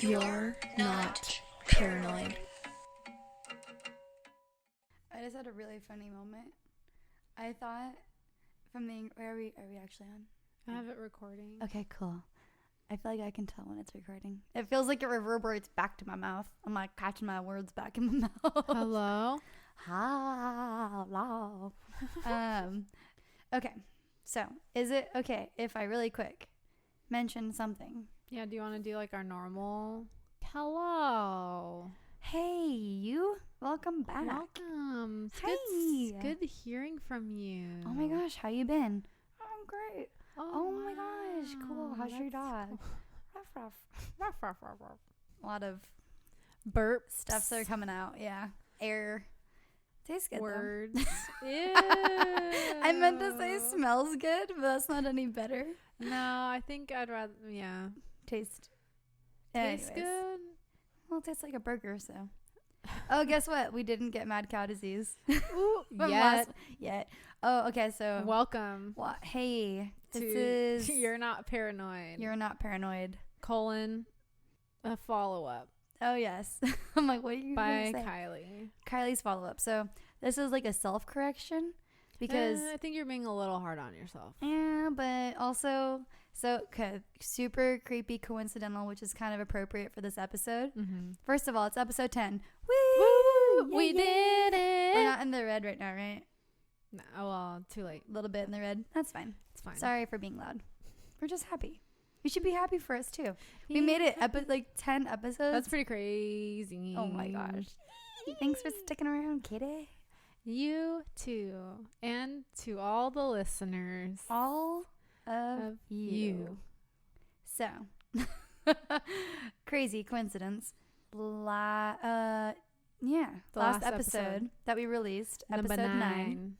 You're not paranoid. I just had a really funny moment. I thought from the are we actually on? I have it recording. Okay, cool. I feel like I can tell when it's recording. It feels like it reverberates back to my mouth. I'm like catching my words back in my mouth. Hello? Hello. Okay. So, is it okay if I really quick mention something? Yeah, do you want to do like our normal? Hello. Hey, you. Welcome back. Welcome. It's Hey. good hearing from you. Oh my gosh, how you been? I'm great. Oh my wow. gosh, cool. How's your dog? Cool. Ruff, ruff. Ruff, ruff, ruff, ruff. A lot of Burps. stuffs are coming out. Yeah. Air. Tastes good Words. Ew. I meant to say smells good, but that's not any better. No, I think I'd rather, yeah. Taste. Tastes Anyways. good. Well, it tastes like a burger, so. Oh, guess what? We didn't get mad cow disease. Ooh, Yet. Oh, okay, so. Welcome Hey. This to is. You're Not Paranoid. You're not paranoid. Colon, a follow-up Oh, yes. I'm like, what are you by going to say? Kylie. Kylie's follow-up. So, this is like a self-correction because. I think you're being a little hard on yourself. Yeah, but also. So, okay, super creepy coincidental, which is kind of appropriate for this episode. Mm-hmm. First of all, it's episode 10. Woo! Yay, We yay. did it! We're not in the red right now, right? No, well, too late. A little bit in the red. That's fine. It's fine. Sorry for being loud. We're just happy. You should be happy for us, too. We made it like 10 episodes. That's pretty crazy. Oh, my gosh. Thanks for sticking around, kitty. You too. And to all the listeners. All of you. So, crazy coincidence. Last episode that we released, Number episode 9,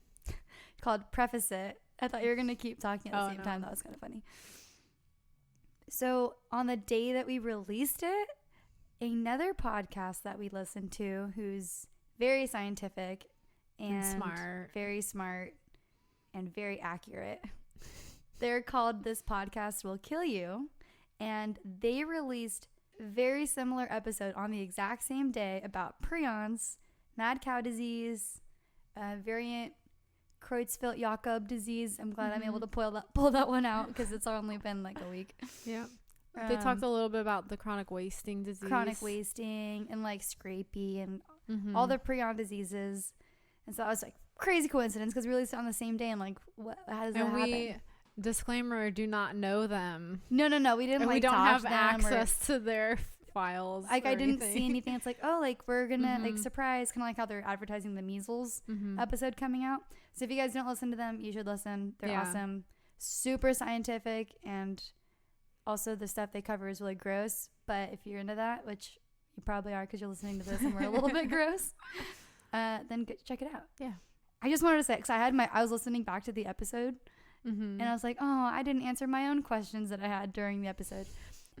called Preface It. I thought you were going to keep talking at the same time. That was kind of funny. So, on the day that we released it, another podcast that we listened to who's very scientific and smart. Very smart and very accurate. They're called This Podcast Will Kill You, and they released a very similar episode on the exact same day about prions, mad cow disease, variant Creutzfeldt-Jakob disease. I'm glad I'm able to pull that one out because it's only been like a week. Yeah. They talked a little bit about the chronic wasting disease. Chronic wasting and like scrapie and all the prion diseases. And so I was like, crazy coincidence because we released it on the same day and like, how does that happen? Disclaimer, do not know them. No, we didn't. And like, we don't talk have to them access to their files. Like I didn't see anything. It's like, oh, like we're gonna like surprise, kind of like how they're advertising the measles episode coming out. So if you guys don't listen to them, you should listen. They're awesome, super scientific, and also the stuff they cover is really gross. But if you're into that, which you probably are because you're listening to this and we're a little bit gross, then check it out. Yeah, I just wanted to say because I was listening back to the episode. And I was like, oh, I didn't answer my own questions that I had during the episode.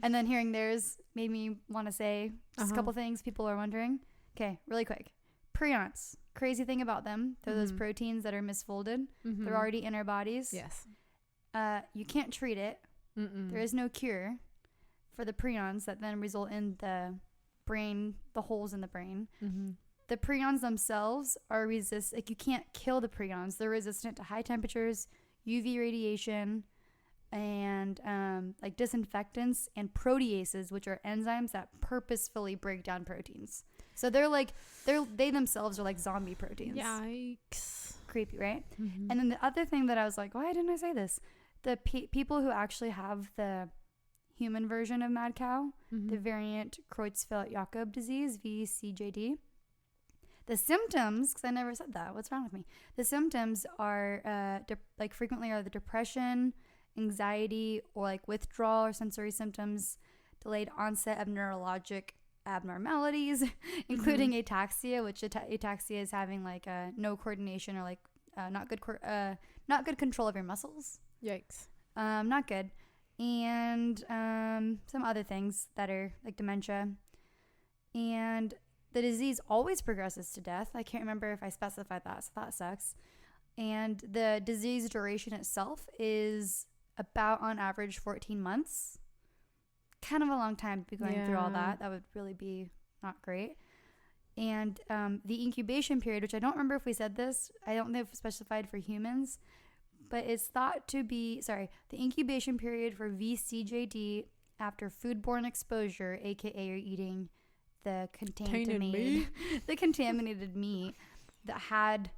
And then hearing theirs made me want to say just a couple things people are wondering. Okay, really quick. Prions. Crazy thing about them. They're those proteins that are misfolded. They're already in our bodies. Yes. You can't treat it. There is no cure for the prions that then result in the brain, the holes in the brain. The prions themselves are like you can't kill the prions. They're resistant to high temperatures, UV radiation, and like disinfectants and proteases, which are enzymes that purposefully break down proteins. So they themselves are like zombie proteins. Yikes. Creepy, right? And then the other thing that I was like, why didn't I say this? The people who actually have the human version of mad cow, the variant Creutzfeldt-Jakob disease, VCJD, the symptoms, because I never said that. What's wrong with me? The symptoms are frequently are the depression, anxiety, or like withdrawal or sensory symptoms, delayed onset of neurologic abnormalities, including ataxia, which ataxia is having like no coordination or like not good control of your muscles. Yikes. Not good. And some other things that are like dementia. And the disease always progresses to death. I can't remember if I specified that, so that sucks. And the disease duration itself is about, on average, 14 months. kind of a long time to be going through all that. That would really be not great. And the incubation period, which I don't remember if we said this, I don't know if it's specified for humans, but it's thought to be, the incubation period for VCJD after foodborne exposure, aka you're eating the contaminated meat that had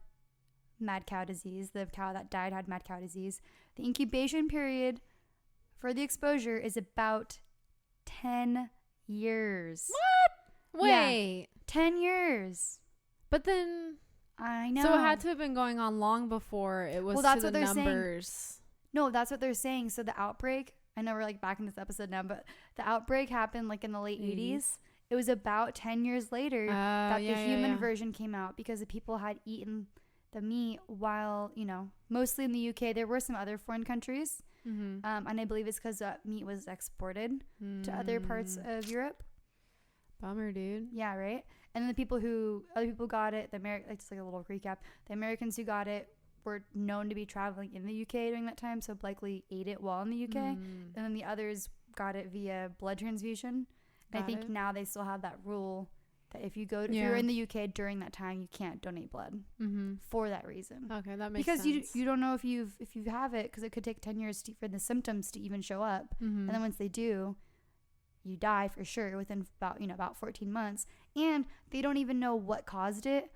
mad cow disease. The cow that died had mad cow disease. The incubation period for the exposure is about 10 years. What? Wait. Yeah, 10 years. But then I know. So it had to have been going on long before it was that's to what the they're numbers. Saying. No, that's what they're saying. So the outbreak, I know we're like back in this episode now, but the outbreak happened like in the late 80s. It was about 10 years later that the human version came out because the people had eaten the meat while, mostly in the UK. There were some other foreign countries. And I believe it's because that meat was exported to other parts of Europe. Bummer, dude. Yeah, right? And then other people got it. Just like a little recap. The Americans who got it were known to be traveling in the UK during that time, so likely ate it while in the UK. And then the others got it via blood transfusion. And I think now they still have that rule that if you're in the UK during that time, you can't donate blood for that reason. Okay, that makes sense. Because you don't know if you have it, because it could take 10 years for the symptoms to even show up. And then once they do, you die for sure within about 14 months. And they don't even know what caused it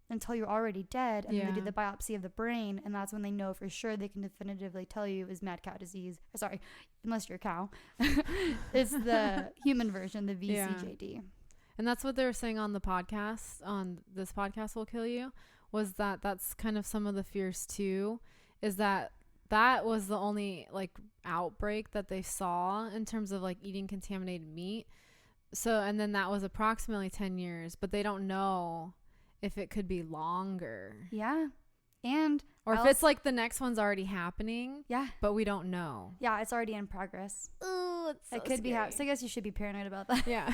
until you're already dead. And then they do the biopsy of the brain, and that's when they know for sure. They can definitively tell you it was mad cow disease. Sorry, unless you're a cow. It's the human version, the VCJD. Yeah. And that's what they were saying on the podcast, on This Podcast Will Kill You, was that's kind of some of the fears too, is that was the only like outbreak that they saw in terms of like eating contaminated meat. So, and then that was approximately 10 years, but they don't know if it could be longer. Yeah. Or if it's like the next one's already happening. Yeah. But we don't know. Yeah, it's already in progress. Ooh, it's so it could scary. be so I guess you should be paranoid about that. Yeah.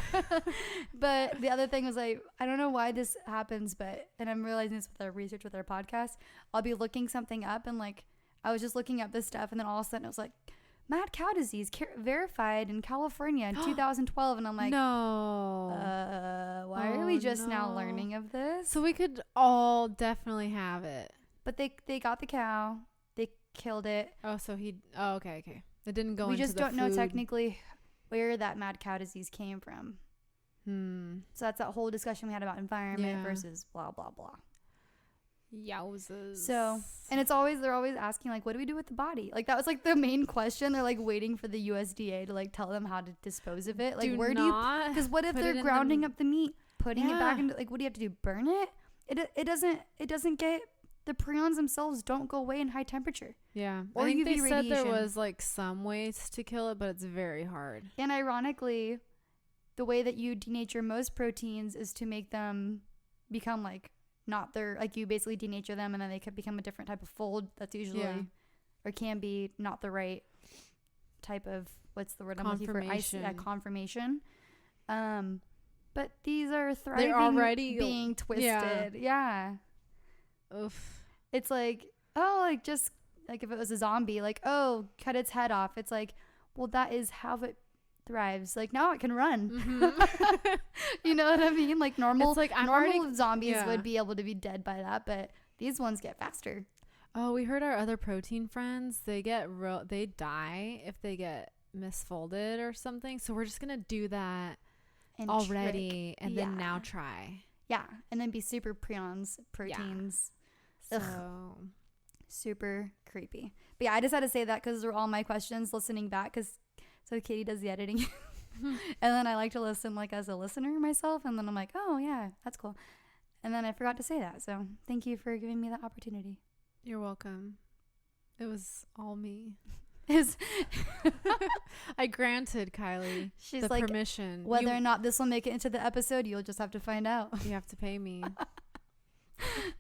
But the other thing was I don't know why this happens, and I'm realizing this with our research with our podcast. I'll be looking something up, and like I was just looking up this stuff, and then all of a sudden it was like mad cow disease verified in California in 2012, and I'm like, no. Why are we just now learning of this? So we could all definitely have it. But they got the cow, they killed it. Oh, so okay. It didn't go into the food. We just don't know technically where that mad cow disease came from. So that's that whole discussion we had about environment versus blah, blah, blah. Yowzers. So, and they're always asking, like, what do we do with the body? Like, that was, like, the main question. They're, like, waiting for the USDA to, like, tell them how to dispose of it. Like, because what if they're grounding up the meat, putting it back into, like, what do you have to do? Burn it? It doesn't get, the prions themselves don't go away in high temperature. Yeah. Or I think UV they radiation. said there was, like, some ways to kill it, but it's very hard. And ironically, the way that you denature most proteins is to make them become, like, not their, like, you basically denature them and then they could become a different type of fold that's usually or can be not the right type of, what's the word I'm looking for? Conformation. But these are thriving. They're already being twisted. Yeah. Oof. It's like, just like if it was a zombie, like, cut its head off. It's like, well, that is how it thrives. Like, now it can run. You know what I mean? Like normal zombies would be able to be dead by that, but these ones get faster. Oh, we heard our other protein friends, they die if they get misfolded or something. So we're just gonna do that already and then now try. Yeah, and then be super proteins. So super creepy. But yeah, I just had to say that because those were all my questions listening back, so Katie does the editing. And then I like to listen like as a listener myself, and then I'm like, oh yeah, that's cool. And then I forgot to say that, so thank you for giving me that opportunity. You're welcome. It was all me. I granted Kylie the permission. Whether or not this will make it into the episode, you'll just have to find out. You have to pay me.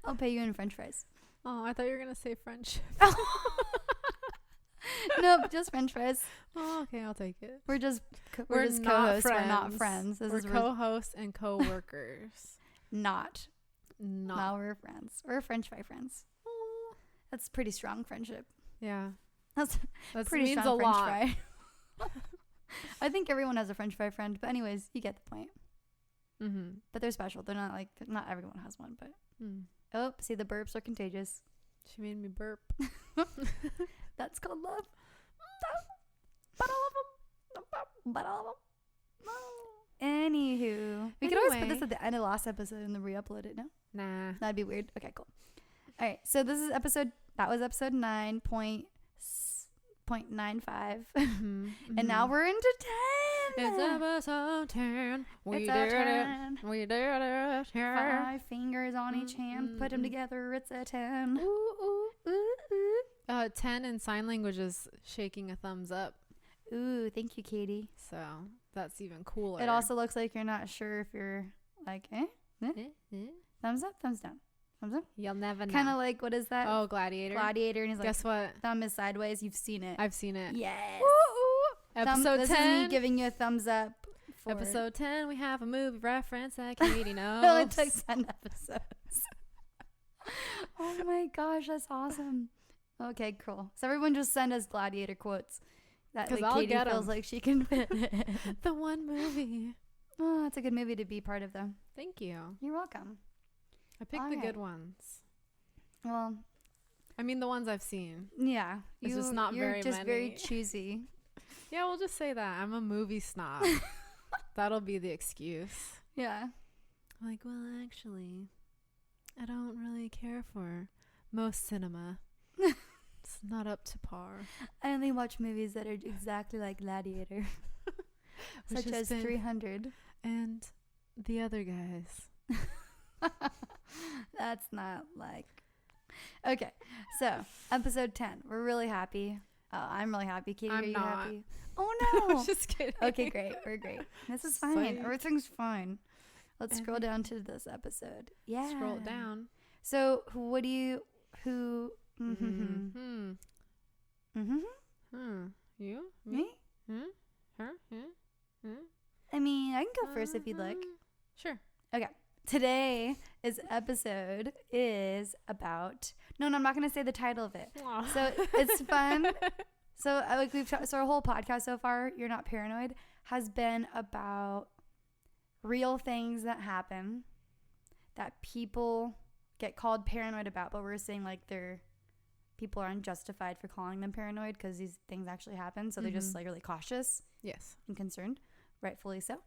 I'll pay you in French fries. Oh, I thought you were gonna say friendship. Nope, just French fries. Oh, okay, I'll take it. We're just co-hosts. We're not friends. We're co-hosts and co-workers. Now we're friends. We're French fry friends. Oh. That's pretty strong friendship. Yeah. That's pretty means strong a French lot. fry. I think everyone has a French fry friend, but anyways, you get the point. Mm-hmm. But they're special. They're not like, not everyone has one, but. Oh, see, the burps are contagious. She made me burp. That's called love. But all of them. But all of them. Anywho, we could always put this at the end of the last episode and then re-upload it. No, Nah, that'd be weird. Okay, cool. All right, so this is that was episode 9.95, and now we're into 10. It's episode 10. We It's did a 10. it. We did it. Yeah. 5 fingers on each hand, put them together. It's a 10. Ooh, ooh, ooh. 10 in sign language is shaking a thumbs up. Ooh, thank you, Katie. So that's even cooler. It also looks like you're not sure if you're like, thumbs up, thumbs down, thumbs up. You'll never know. Kind of like, what is that? Oh, Gladiator. Gladiator, and he's like, guess what? thumb is sideways. You've seen it. I've seen it. Yes. Episode this 10. is me giving you a thumbs up. Episode 10, we have a movie reference that Katie knows. No, it took 10 episodes. Oh my gosh, that's awesome. Okay, cool. So everyone just send us Gladiator quotes that like, I'll Katie get feels like she can fit it. The one movie. Oh, it's a good movie to be part of, though. Thank you. You're welcome. I picked the good ones. Well, I mean, the ones I've seen. yeah. It's just not you're very just many. very choosy. Yeah, we'll just say that. I'm a movie snob. That'll be the excuse. Yeah. Like, well, actually, I don't really care for most cinema. It's not up to par. I only watch movies that are exactly like Gladiator. Such as 300. And the other guys. That's not like... Okay, so episode 10. We're really happy. I'm really happy. Katie, are you not. happy? Oh, I no. was just kidding. Okay, great. We're great. This is fine. Psych. Everything's fine. Let's scroll down to this episode. Yeah. Scroll it down. So, what do you... Who... You? Me? Her? I mean, I can go first if you'd like. Sure. Okay. Today's episode is about... No, I'm not going to say the title of it. Aww. So it's fun. So so our whole podcast so far, You're Not Paranoid, has been about real things that happen that people get called paranoid about, but we're saying like people are unjustified for calling them paranoid because these things actually happen. So they're just like really cautious. Yes. And concerned, rightfully so.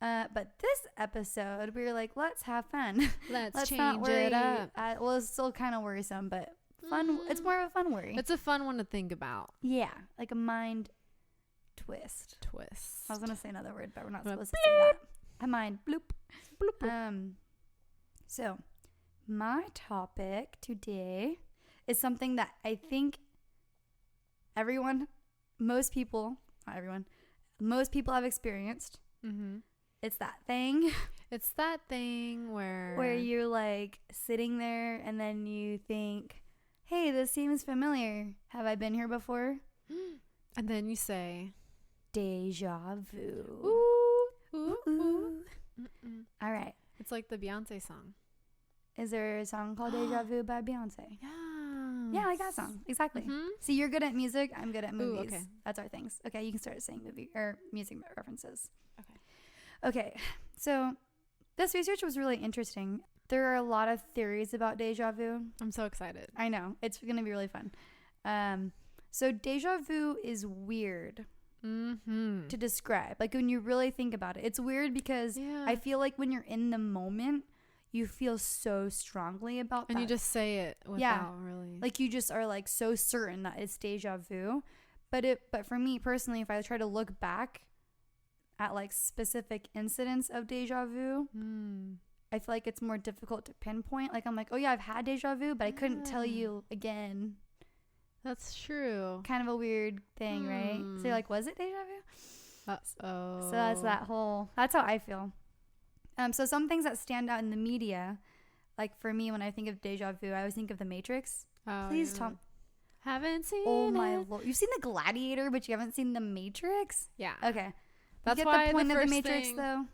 But this episode, we were like, let's have fun. Let's change not worry. it up. Well, it's still kind of worrisome, but fun. It's more of a fun worry. It's a fun one to think about. Yeah, like a mind twist. Twist. I was gonna say another word, but we're not supposed to say that. A mind bloop. Bloop. So my topic today is something that I think most people have experienced. Mm-hmm. It's that thing. It's that thing where you're like sitting there and then you think, hey, this seems familiar. Have I been here before? And then you say, Déjà vu. ooh, ooh, ooh. All right. It's like the Beyonce song. Is there a song called Déjà Vu by Beyonce? Yeah. Yeah, like that song. Exactly. Mm-hmm. See, you're good at music. I'm good at movies. Okay. That's our things. Okay, you can start saying movie or music references. Okay. Okay, so this research was really interesting. There are a lot of theories about déjà vu. I'm so excited. I know. It's going to be really fun. So déjà vu is weird to describe. Like when you really think about it. It's weird because I feel like when you're in the moment, you feel so strongly about that. And you just say it without really. Like you just are like so certain that it's déjà vu. But for me personally, if I try to look back at like specific incidents of déjà vu, I feel like it's more difficult to pinpoint. Like I'm like, oh yeah, I've had déjà vu, but I couldn't tell you again. That's true. Kind of a weird thing, right? So you're like, was it déjà vu? Uh-oh. So that's how I feel. So some things that stand out in the media, like for me, when I think of déjà vu, I always think of The Matrix. Oh, Please, yeah. Tom. Haven't seen Oh it. my Lord. You've seen The Gladiator, but you haven't seen The Matrix? Yeah. Okay. That's you get why the point the of first The Matrix, thing, though?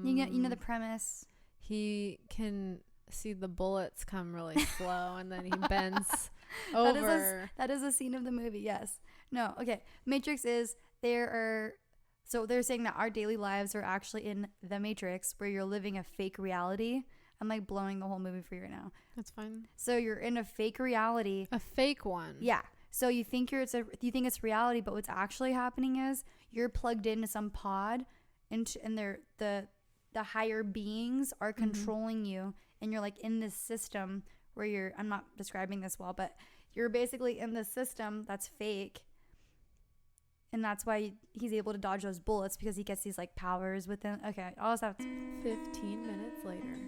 You know the premise. He can see the bullets come really slow, and then he bends over. That is a scene of the movie, yes. No, okay. Matrix is they're saying that our daily lives are actually in the Matrix, where you're living a fake reality. I'm like blowing the whole movie for you right now. That's fine. So you're in a fake reality. A fake one. Yeah. So you think it's reality, but what's actually happening is you're plugged into some pod, and the higher beings are controlling you, and you're like in this system where I'm not describing this well, but you're basically in this system that's fake. And that's why he's able to dodge those bullets, because he gets these like powers within. Okay, all this stuff. 15 minutes later.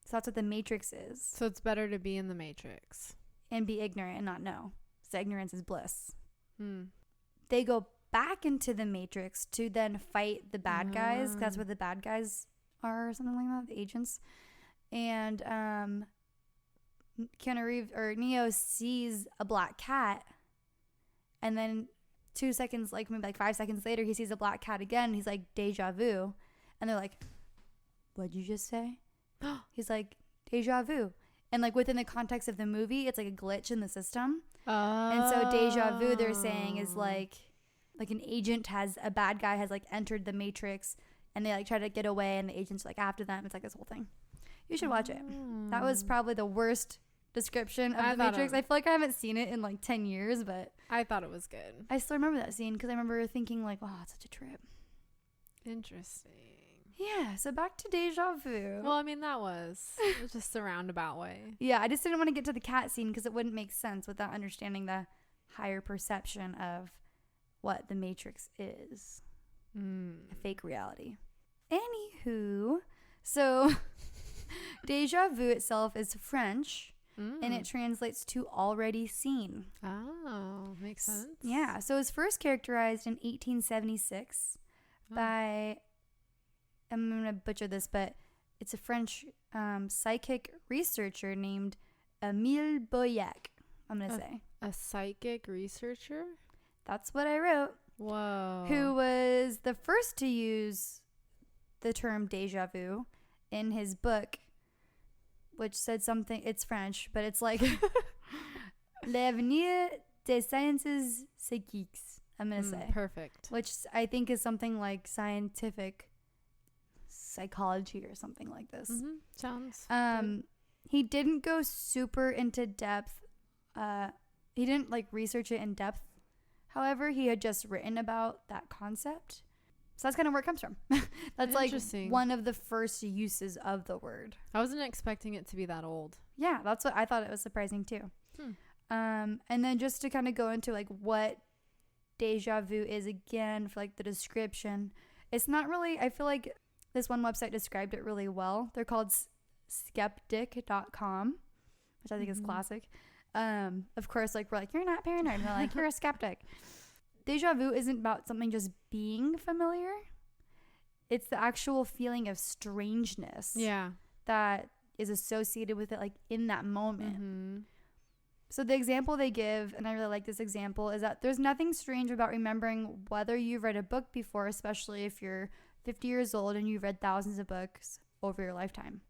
So that's what the Matrix is. So it's better to be in the Matrix and be ignorant and not know. So ignorance is bliss. Hmm. They go back into the Matrix to then fight the bad guys. That's what the bad guys are, or something like that. The agents. And Keanu Reeves or Neo sees a black cat. And then 2 seconds, like maybe like 5 seconds later, he sees a black cat again. And he's like, Déjà vu. And they're like, what'd you just say? He's like, Déjà vu. And like within the context of the movie, it's like a glitch in the system. And so Déjà vu, they're saying, is like an agent a bad guy has like entered the Matrix, and they like try to get away, and the agent's like after them. It's like this whole thing. You should watch it. That was probably the worst description of the Matrix. I feel like I haven't seen it in like 10 years, but I thought it was good. I still remember that scene because I remember thinking like, oh, it's such a trip. Interesting. Yeah, so back to Déjà vu. Well, I mean, it was just a roundabout way. Yeah, I just didn't want to get to the cat scene because it wouldn't make sense without understanding the higher perception of what the Matrix is. A fake reality. Anywho, so Déjà vu itself is French, and it translates to already seen. Oh, makes sense. Yeah, so it was first characterized in 1876 by, I'm going to butcher this, but it's a French psychic researcher named Émile Boyac, I'm going to say. A psychic researcher? That's what I wrote. Whoa. Who was the first to use the term déjà vu in his book, which said something, it's French, but it's like L'avenir des sciences psychiques, I'm going to say. Perfect. Which I think is something like scientific psychology or something like this. Sounds good. He didn't go super into depth. He didn't like research it in depth. However, he had just written about that concept. So that's kind of where it comes from. That's like one of the first uses of the word. I wasn't expecting it to be that old. Yeah, that's what I thought. It was surprising too. And then just to kind of go into like what déjà vu is again for like the description. It's not really, I feel like this one website described it really well. They're called skeptic.com, which I think is classic. Of course, like we're like, you're not paranoid. And they're like, you're a skeptic. Déjà vu isn't about something just being familiar. It's the actual feeling of strangeness. Yeah. That is associated with it, like in that moment. So the example they give, and I really like this example, is that there's nothing strange about remembering whether you've read a book before, especially if you're 50 years old and you've read thousands of books over your lifetime.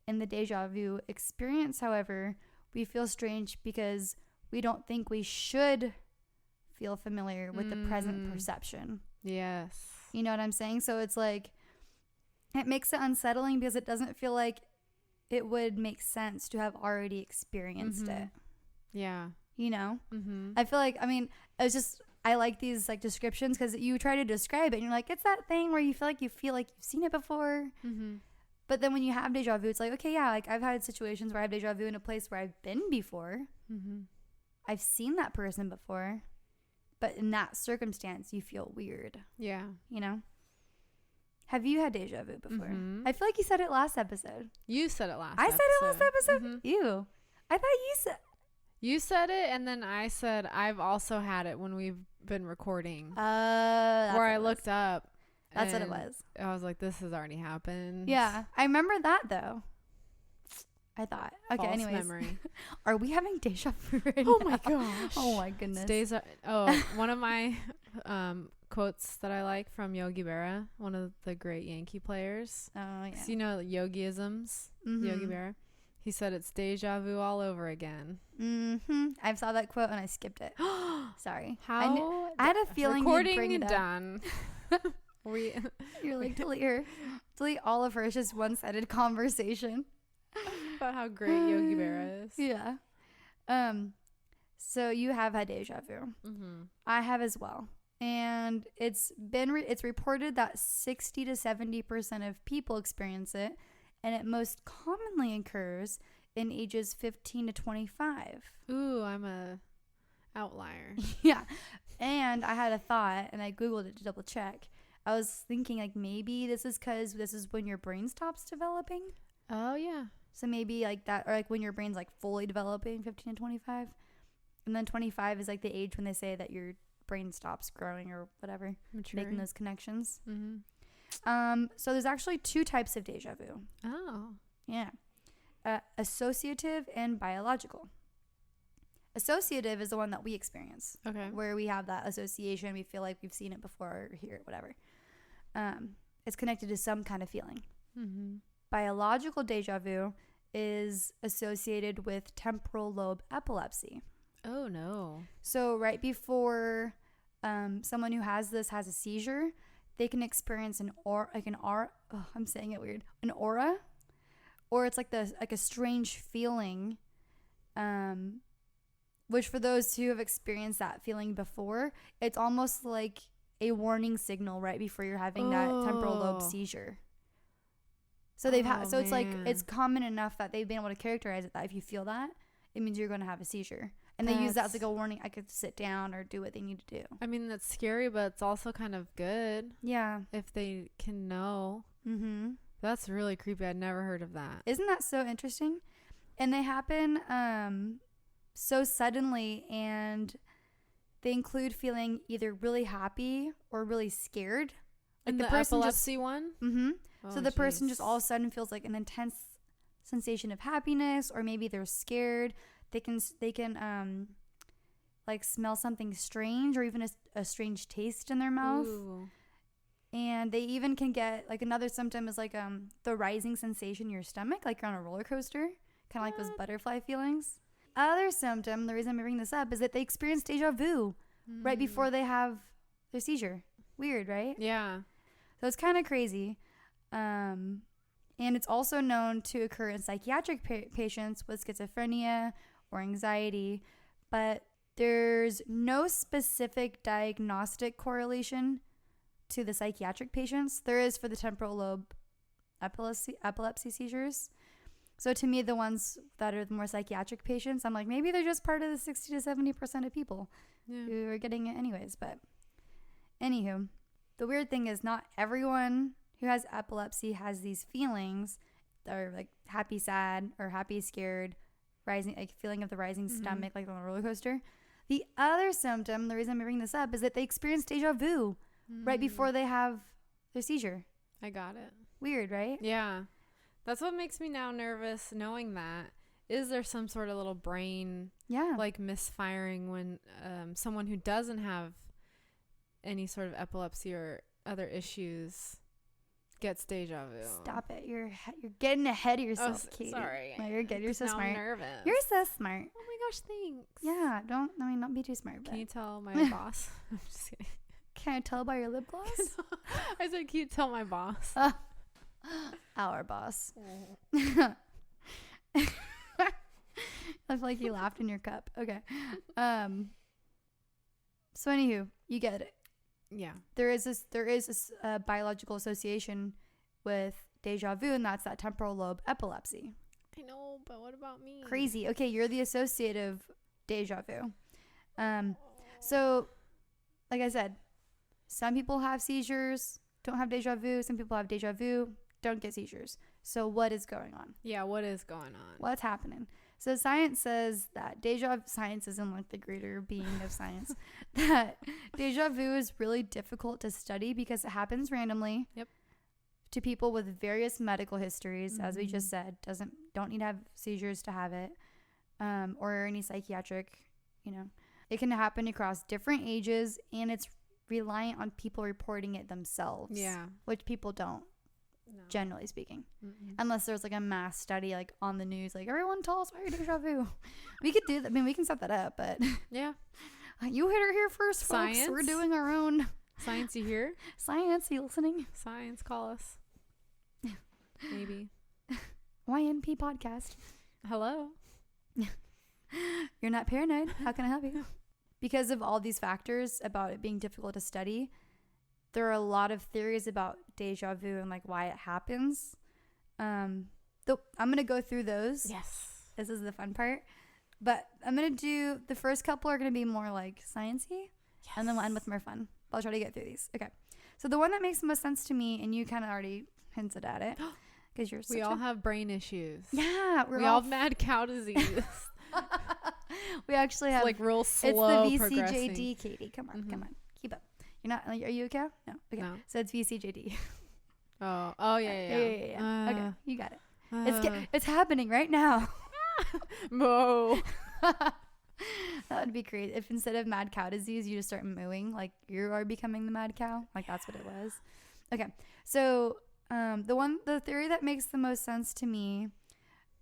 In the déjà vu experience, however, we feel strange because we don't think we should feel familiar with the present perception. Yes. You know what I'm saying? So it's like, it makes it unsettling because it doesn't feel like it would make sense to have already experienced it. Yeah. You know? I feel like, I mean, it's just, I like these like descriptions because you try to describe it and you're like, it's that thing where you feel like you've seen it before. But then when you have déjà vu, it's like, okay, yeah, like I've had situations where I have déjà vu in a place where I've been before. I've seen that person before. But in that circumstance, you feel weird. Yeah. You know? Have you had déjà vu before? I feel like you said it last episode. You said it last episode. I said it last episode? Ew. I thought you said... You said it, and then I said I've also had it when we've been recording. Where I looked up. That's what it was. I was like, this has already happened. Yeah. I remember that, though. I thought. Okay, False anyways. memory. Are we having déjà vu right now? Oh, my gosh. Oh, my goodness. One of my quotes that I like from Yogi Berra, one of the great Yankee players. Oh, yeah. So, you know, Yogiisms, Yogi Berra. He said it's deja vu all over again. I saw that quote and I skipped it. Sorry. How? I had a feeling recording you'd bring it up. done. You're like, delete all of her. It's just one-sided conversation about how great Yogi Berra is. Yeah. So you have had deja vu. I have as well. And it's reported that 60 to 70% of people experience it, and it most commonly occurs in ages 15 to 25. Ooh, I'm a outlier. Yeah. And I had a thought, and I Googled it to double check. I was thinking, like, maybe this is because this is when your brain stops developing. Oh, yeah. So maybe like that, or like when your brain's like fully developing, 15 to 25. And then 25 is like the age when they say that your brain stops growing or whatever. Maturing. Making those connections. So there's actually 2 types of deja vu. Oh. Yeah. Associative and biological. Associative is the one that we experience. Okay. Where we have that association. We feel like we've seen it before or hear it, whatever. It's connected to some kind of feeling. Biological deja vu is associated with temporal lobe epilepsy. Oh, no. So right before someone who has this has a seizure, they can experience an aura, I'm saying it weird, an aura, or it's like a strange feeling, which for those who have experienced that feeling before, it's almost like a warning signal right before you're having that temporal lobe seizure. So so it's like, it's common enough that they've been able to characterize it that if you feel that, it means you're going to have a seizure. And they use that as like a warning. I could sit down or do what they need to do. I mean, that's scary, but it's also kind of good. Yeah. If they can know. That's really creepy. I'd never heard of that. Isn't that so interesting? And they happen so suddenly, and they include feeling either really happy or really scared. Like and the epilepsy one? Oh, so the person just all of a sudden feels like an intense sensation of happiness, or maybe they're scared. They can like smell something strange, or even a strange taste in their mouth. Ooh. And they even can get, like, another symptom is like the rising sensation in your stomach, like you're on a roller coaster, kind of like those butterfly feelings. Other symptom, the reason I'm bringing this up, is that they experience deja vu right before they have their seizure. Weird, right? Yeah. So it's kind of crazy. And it's also known to occur in psychiatric patients with schizophrenia or anxiety, but there's no specific diagnostic correlation to the psychiatric patients. There is for the temporal lobe epilepsy seizures. So to me, the ones that are the more psychiatric patients, I'm like, maybe they're just part of the 60 to 70% of people who are getting it anyways. But anywho, the weird thing is not everyone who has epilepsy has these feelings that are like happy, sad, or happy, scared, rising, like feeling of the rising stomach, like on a roller coaster. The other symptom, the reason I'm bringing this up, is that they experience deja vu right before they have their seizure. I got it. Weird, right? Yeah. That's what makes me now nervous, knowing that. Is there some sort of little brain like misfiring when someone who doesn't have any sort of epilepsy or other issues gets deja vu? Stop it. You're getting ahead of yourself, Katie. Sorry. No, you're good. You're so smart. I'm nervous. You're so smart. Oh my gosh, thanks. Yeah, don't be too smart. Can you tell my boss? I'm just kidding. Can I tell by your lip gloss? I said, can you tell my boss? Our boss. I feel like you laughed in your cup. Okay. So anywho, you get it. Yeah. There is this biological association with deja vu, and that's that temporal lobe epilepsy. I know, but what about me? Crazy. Okay, you're the associative deja vu. So, like I said, some people have seizures, don't have deja vu. Some people have deja vu, don't get seizures. So what is going on? Yeah, what is going on? What's happening? So science says that science isn't like the greater being of science, that deja vu is really difficult to study because it happens randomly. Yep. To people with various medical histories, as we just said, don't need to have seizures to have it, or any psychiatric, It can happen across different ages, and it's reliant on people reporting it themselves. Yeah. Which people don't No. generally speaking. Mm-mm. Unless there's like a mass study like on the news, like everyone tell us about your deja vu. We could do that. I mean, we can set that up, but Yeah. you hit her here first, folks. Science. We're doing our own Science, you hear? science. You listening? Science, call us. Maybe. YNP podcast. Hello. You're not paranoid. How can I help you? Because of all these factors about it being difficult to study, there are a lot of theories about deja vu and like why it happens. Though I'm gonna go through those. Yes. This is the fun part. But I'm gonna do the first couple are gonna be more like sciencey, and then we'll end with more fun. I'll try to get through these. Okay. So the one that makes the most sense to me, and you kind of already hinted at it, because you're. We all have brain issues. Yeah, we all have mad cow disease. We actually have like real slow. It's the progressing. VCJD, Katie. Come on, come on, keep up. You're not. Are you a cow? No. Okay. No. So it's VCJD. Oh yeah. Okay, you got it. It's happening right now. Moo. That would be crazy if instead of mad cow disease you just start mooing, like you are becoming the mad cow. Like that's what it was. Okay, so the theory that makes the most sense to me,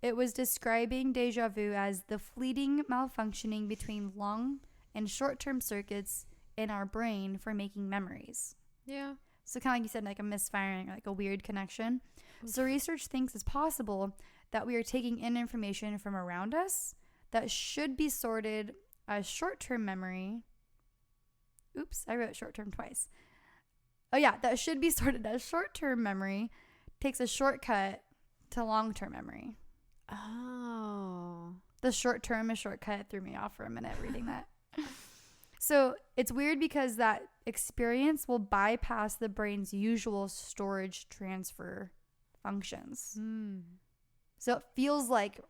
it was describing deja vu as the fleeting malfunctioning between long and short-term circuits in our brain for making memories. Yeah. So kind of like you said, like a misfiring, like a weird connection. So research thinks it's possible that we are taking in information from around us that should be sorted as short-term memory. Oops, I wrote short-term twice. Oh yeah, that should be sorted as short-term memory, takes a shortcut to long-term memory. Oh. The short-term is shortcut threw me off for a minute reading that. So it's weird because that experience will bypass the brain's usual storage transfer functions. So it feels like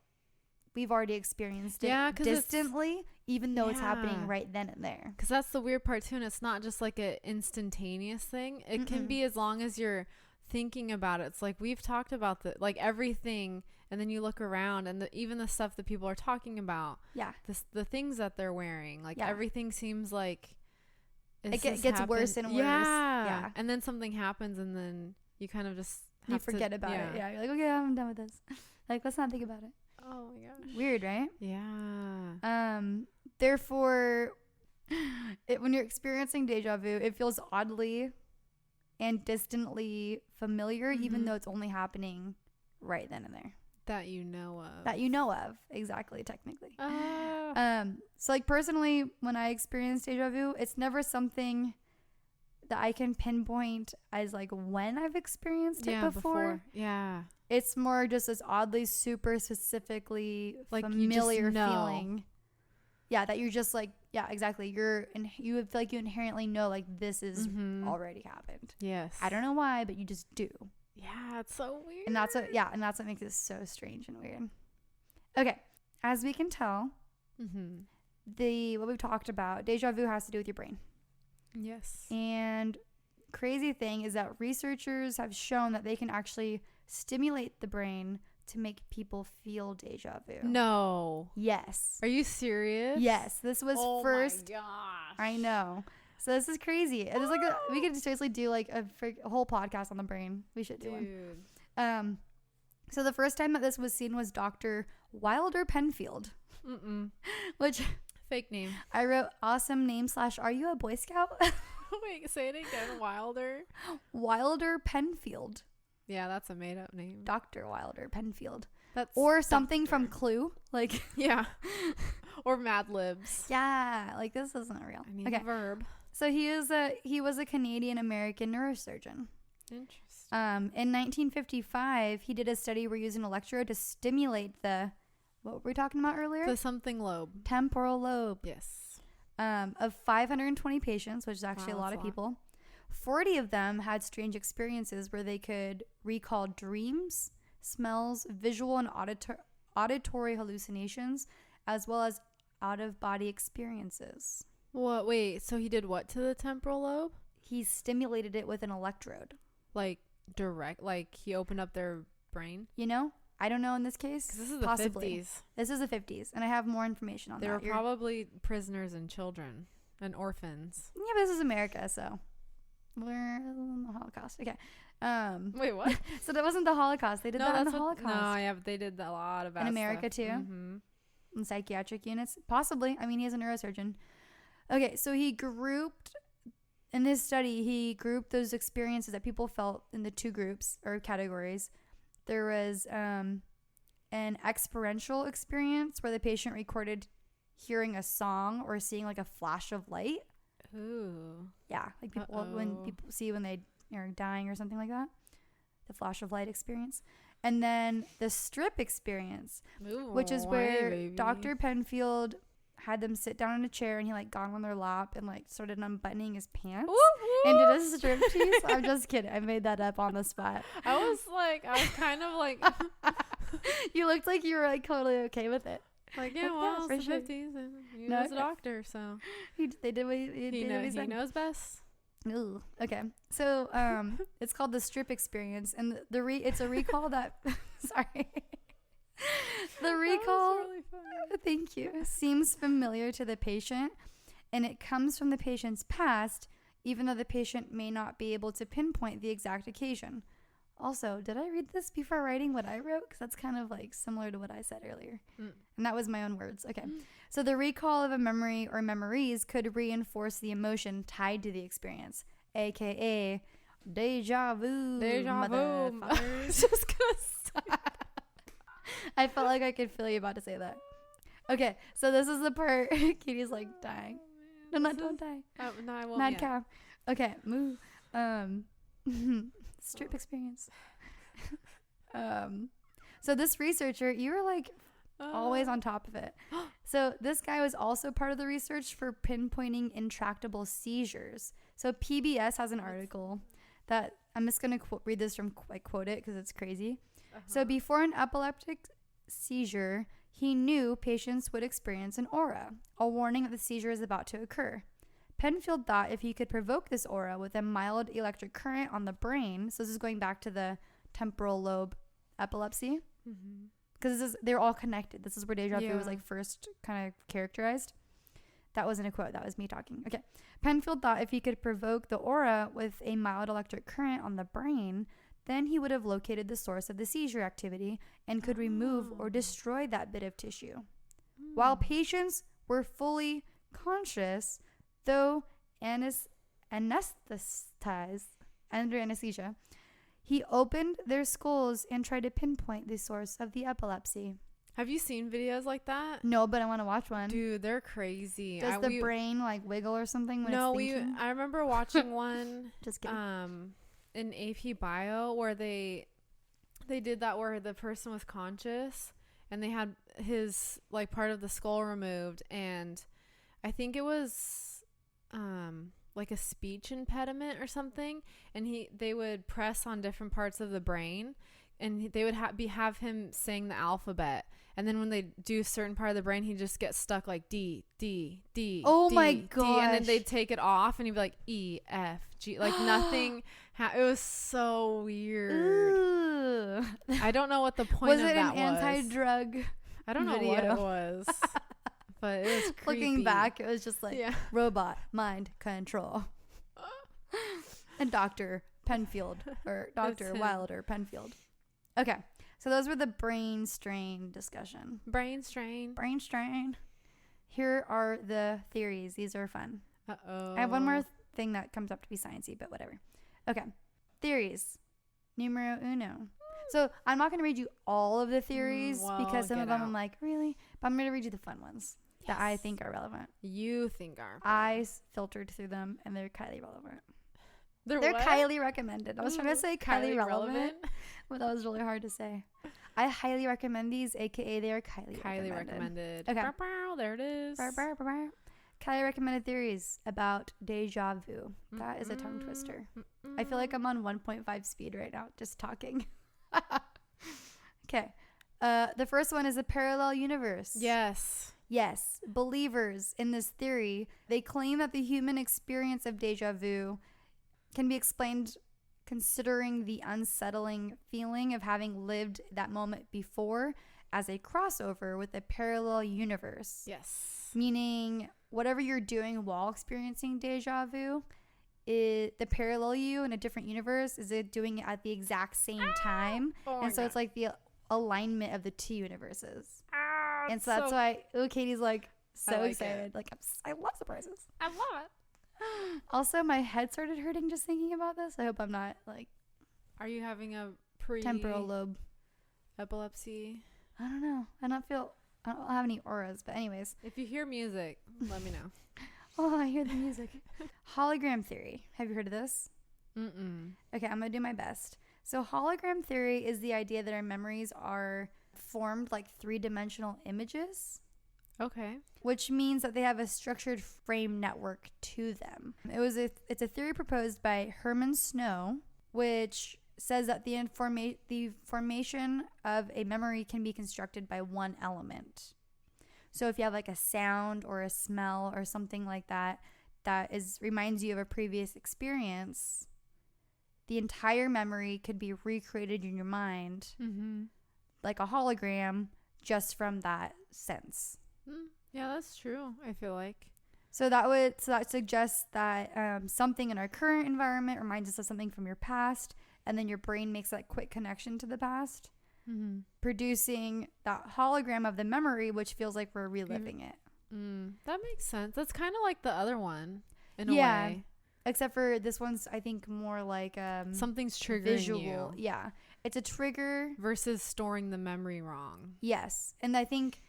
we've already experienced it distantly, even though it's happening right then and there. Because that's the weird part too, and it's not just like an instantaneous thing. It can be as long as you're thinking about it. It's like we've talked about like everything, and then you look around, and even the stuff that people are talking about. Yeah. The things that they're wearing, like everything seems like it gets worse and worse. Yeah. And then something happens, and then you kind of just you forget about it. Yeah. You're like, okay, I'm done with this. Like, let's not think about it. Oh my gosh. Weird, right? Yeah. Therefore, when you're experiencing deja vu, it feels oddly and distantly familiar, even though it's only happening right then and there. That you know of. That you know of. Exactly, technically. So like personally, when I experience deja vu, it's never something that I can pinpoint as like when I've experienced it before. Yeah. It's more just this oddly super specifically like familiar feeling. Yeah, that you're just like, yeah, exactly. You would feel like you inherently know like this is already happened. Yes. I don't know why, but you just do. Yeah, it's so weird. And that's what makes it so strange and weird. Okay. As we can tell, what we've talked about, deja vu has to do with your brain. Yes. And crazy thing is that researchers have shown that they can actually stimulate the brain to make people feel deja vu. No. Yes. Are you serious? Yes. This was first. Oh my gosh. I know. So this is crazy. It's like we could seriously do like a whole podcast on the brain. We should do one. So the first time that this was seen was Dr. Wilder Penfield. Which fake name. I wrote awesome name / are you a Boy Scout? Wait, say it again. Wilder Penfield. Yeah, that's a made up name. Dr. Wilder Penfield. That's or something from Clue. Like yeah. Or Mad Libs. Yeah, like this isn't real. I need a verb. So he was a Canadian American neurosurgeon. Interesting. In 1955, he did a study where he used an electrode to stimulate what were we talking about earlier? The something lobe. Temporal lobe. Yes. Of 520 patients, which is actually a lot of people. 40 of them had strange experiences where they could recall dreams, smells, visual and auditory hallucinations, as well as out-of-body experiences. What? Wait, so he did what to the temporal lobe? He stimulated it with an electrode. Like direct, like he opened up their brain? You know? I don't know in this case. 'Cause this is the 50s. This is the 50s, and I have more information on that. They were probably prisoners and children and orphans. Yeah, but this is America, so we're in the Holocaust. Okay. Wait, what? So that wasn't the Holocaust. They did that in the Holocaust. No, yeah, but they did a lot of bad in America stuff. too. Mm-hmm. In psychiatric units, possibly. I mean, he's a neurosurgeon. Okay, so in this study, he grouped those experiences that people felt in the two groups or categories. There was an experiential experience where the patient recorded hearing a song or seeing like a flash of light. Ooh. Yeah, like when people see when they are dying or something like that. The flash of light experience. And then the strip experience, which is where Dr. Penfield had them sit down in a chair and he like got on their lap and like started unbuttoning his pants and did a strip tease. I'm just kidding. I made that up on the spot. I was kind of like. You looked like you were like totally okay with it. Like, yeah, well, it's the 50s and he was a doctor, so. They did what he knows best. Ooh, okay. So, it's called the strip experience, and it's a recall that, sorry. The recall, really funny. Thank you, seems familiar to the patient, and it comes from the patient's past, even though the patient may not be able to pinpoint the exact occasion. Also, did I read this before writing what I wrote? Because that's kind of like similar to what I said earlier. And that was my own words. Okay. So the recall of a memory or memories could reinforce the emotion tied to the experience, aka déjà vu. Déjà vu. I was just going to say that. I felt like I could feel you about to say that. Okay. So this is the part. Katie's like dying. No, don't die. No, I won't. Mad cow. Okay. Move. Strip experience. So this researcher, you were like always on top of it. So this guy was also part of the research for pinpointing intractable seizures. So PBS has an article that I'm just going to read this from, quote it because it's crazy. So before an epileptic seizure, he knew patients would experience an aura, a warning that the seizure is about to occur. Penfield thought if he could provoke this aura with a mild electric current on the brain, so this is going back to the temporal lobe epilepsy, because they're all connected. This is where déjà vu was like first kind of characterized. That wasn't a quote. That was me talking. Okay. Penfield thought if he could provoke the aura with a mild electric current on the brain, then he would have located the source of the seizure activity and could remove or destroy that bit of tissue. While patients were fully conscious, though anesthetized under anesthesia, he opened their skulls and tried to pinpoint the source of the epilepsy. Have you seen videos like that? No, but I want to watch one. Dude, they're crazy. Does the brain like wiggle or something when it's thinking? I remember watching one just kidding. In AP Bio where they did that where the person was conscious and they had his like part of the skull removed, and I think it was like a speech impediment or something, and they would press on different parts of the brain, and they would have him saying the alphabet, and then when they do a certain part of the brain, he just gets stuck like D D D. Oh D, my D, gosh! And then they'd take it off, and he'd be like E F G, like nothing. It was so weird. Ooh. I don't know what the point of that was. Was it an anti-drug? I don't know what it was. But it was creepy. Looking back, it was just like robot mind control. And Dr. Penfield or Dr. Wilder Penfield. Okay. So those were the brain strain discussion. Brain strain. Here are the theories. These are fun. Uh-oh. I have one more thing that comes up to be sciencey, but whatever. Okay. Theories. Numero uno. So I'm not going to read you all of the theories because some of them I'm like, really? But I'm going to read you the fun ones that I think are relevant. You think are. I filtered through them and they're highly relevant. They're highly recommended. I was trying to say highly relevant, but that was really hard to say. I highly recommend these, aka they are highly recommended. Okay. There it is. Highly recommended theories about déjà vu. That is a tongue twister. I feel like I'm on 1.5 speed right now, just talking. Okay. The first one is a parallel universe. Yes. Believers in this theory, they claim that the human experience of déjà vu can be explained considering the unsettling feeling of having lived that moment before as a crossover with a parallel universe. Yes. Meaning whatever you're doing while experiencing déjà vu the parallel you in a different universe is it doing it at the exact same time. And so it's like the alignment of the two universes. And so that's why Katie's like so excited. Like, I love surprises. I love it. Also, my head started hurting just thinking about this. I hope I'm not like. Are you having a temporal lobe epilepsy? I don't know. I don't have any auras, but anyways. If you hear music, let me know. Oh, I hear the music. Hologram theory. Have you heard of this? Mm-mm. Okay, I'm going to do my best. So hologram theory is the idea that our memories are formed like three-dimensional images. Okay. Which means that they have a structured frame network to them. It's a theory proposed by Herman Snow, which says that the formation of a memory can be constructed by one element. So if you have like a sound or a smell or something like that reminds you of a previous experience, the entire memory could be recreated in your mind, like a hologram, just from that sense. Yeah, that's true. I feel like. So that suggests that something in our current environment reminds us of something from your past, and then your brain makes that quick connection to the past, producing that hologram of the memory, which feels like we're reliving it. That makes sense. That's kind of like the other one in a way. Except for this one's, I think, more like something's triggering visual. you. Yeah. It's a trigger. Versus storing the memory wrong. Yes. And I think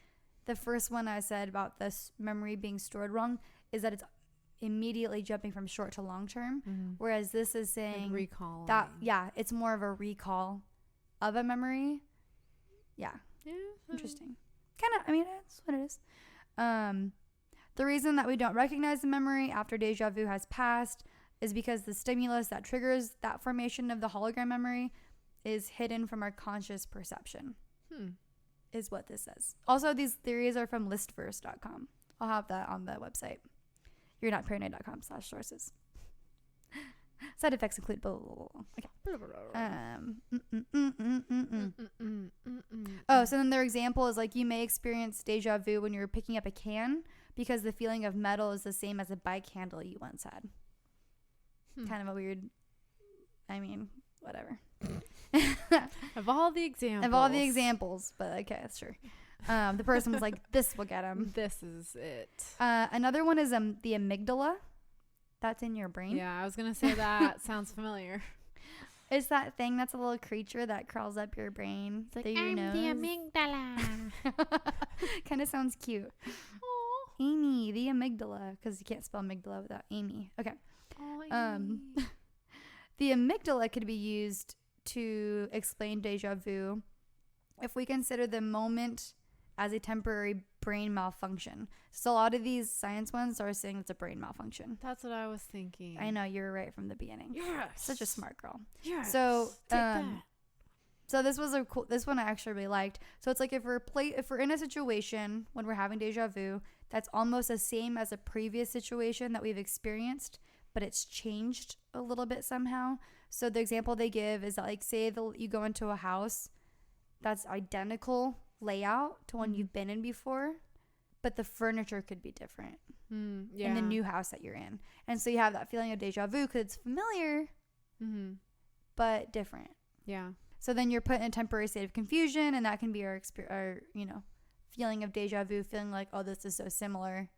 the first one I said about this memory being stored wrong is that it's immediately jumping from short to long term. Whereas this is saying like recall. It's more of a recall of a memory. Yeah. Yeah. Interesting. That's what it is. The reason that we don't recognize the memory after deja vu has passed is because the stimulus that triggers that formation of the hologram memory is hidden from our conscious perception. Is what this says. Also, these theories are from listverse.com. I'll have that on the website. You're not paranoid.com/sources. Side effects include blah, blah, blah. Okay. So then their example is like you may experience deja vu when you're picking up a can because the feeling of metal is the same as a bike handle you once had. Kind of a weird, whatever. Of all the examples. But okay, that's true. The person was like, this will get him. This is it. Another one is the amygdala. That's in your brain. Yeah, I was going to say that. Sounds familiar. It's that thing that's a little creature that crawls up your brain through your nose. The amygdala. Kind of sounds cute. Aww. Amy, the amygdala. Because you can't spell amygdala without Amy. Okay. Oh, Amy. The amygdala could be used to explain deja vu if we consider the moment as a temporary brain malfunction. So a lot of these science ones are saying it's a brain malfunction. That's what I was thinking. I know, you were right from the beginning. Yes. Such a smart girl. Yes. So take that. So this was this one I actually really liked. So it's like if we're in a situation when we're having deja vu that's almost the same as a previous situation that we've experienced, but it's changed a little bit somehow. So the example they give is that, like, say you go into a house that's identical layout to one you've been in before, but the furniture could be different in the new house that you're in. And so you have that feeling of deja vu because it's familiar, but different. Yeah. So then you're put in a temporary state of confusion, and that can be our feeling of deja vu, feeling like, oh, this is so similar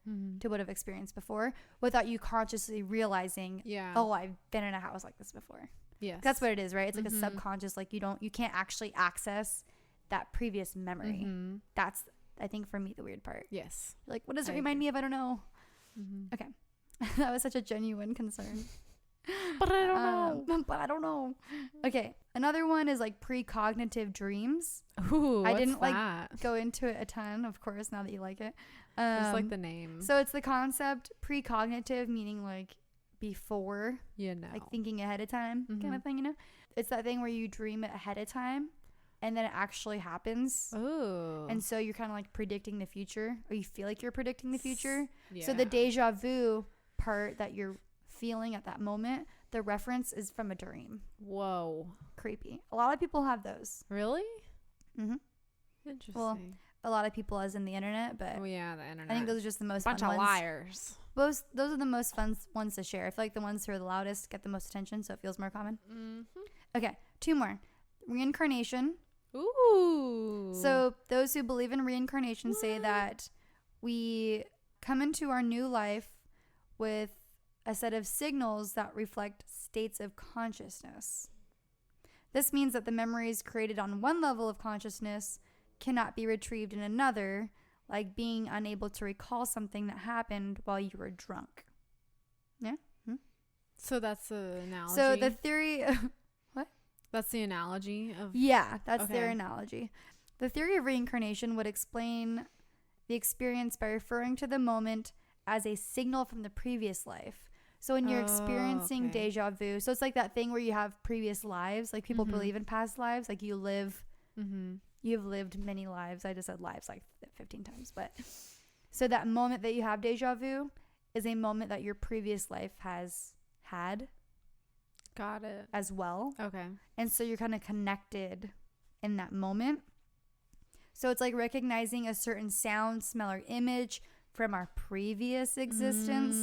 to what I've experienced before, without you consciously realizing, oh, I've been in a house like this before. Yes. That's what it is, right? It's like a subconscious, like you can't actually access that previous memory. That's, I think, for me, the weird part. Yes. Like, what does it remind me of? I don't know. Okay. That was such a genuine concern. But I don't know. Okay. Another one is like precognitive dreams. Ooh, I didn't go into it a ton, of course, now that you like it. Just like the name. So it's the concept precognitive, meaning like before, like thinking ahead of time kind of thing, It's that thing where you dream it ahead of time and then it actually happens. Oh. And so you're kind of like predicting the future, or you feel like you're predicting the future. Yeah. So the deja vu part that you're feeling at that moment, the reference is from a dream. Whoa. Creepy. A lot of people have those. Really? Interesting. Well, a lot of people as in the internet, but the internet. I think those are just the most bunch fun of ones. liars. those are the most fun ones to share. I feel like the ones who are the loudest get the most attention, so it feels more common. Okay, 2 more. Reincarnation. Ooh. So those who believe in reincarnation say that we come into our new life with a set of signals that reflect states of consciousness. This means that the memories created on one level of consciousness cannot be retrieved in another, like being unable to recall something that happened while you were drunk. Yeah? So that's the analogy. So the theory... What? That's the analogy of... Yeah, that's their analogy. The theory of reincarnation would explain the experience by referring to the moment as a signal from the previous life. So when you're experiencing deja vu, so it's like that thing where you have previous lives, like people believe in past lives, like you've lived many lives. I just said lives like 15 times, but so that moment that you have deja vu is a moment that your previous life has had. Got it. As well. Okay. And so you're kind of connected in that moment. So it's like recognizing a certain sound, smell, or image from our previous existence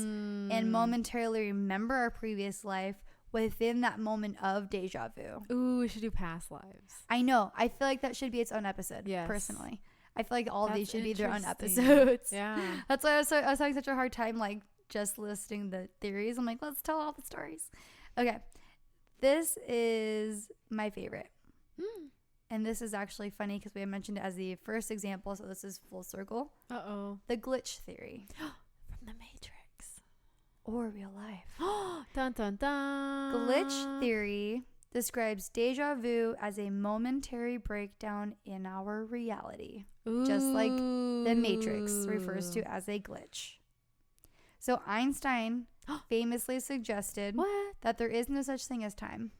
and momentarily remember our previous life within that moment of deja vu. Ooh, we should do past lives. I know. I feel like that should be its own episode. Yes. Personally, I feel like all of these should be their own interesting. episodes. Yeah. That's why I was having such a hard time like just listing the theories. I'm like, let's tell all the stories. Okay, this is my favorite. And this is actually funny because we had mentioned it as the first example, so this is full circle. The glitch theory. From the Matrix. Or real life. Dun dun dun. Glitch theory describes deja vu as a momentary breakdown in our reality. Ooh. Just like the Matrix refers to as a glitch. So Einstein famously suggested that there is no such thing as time.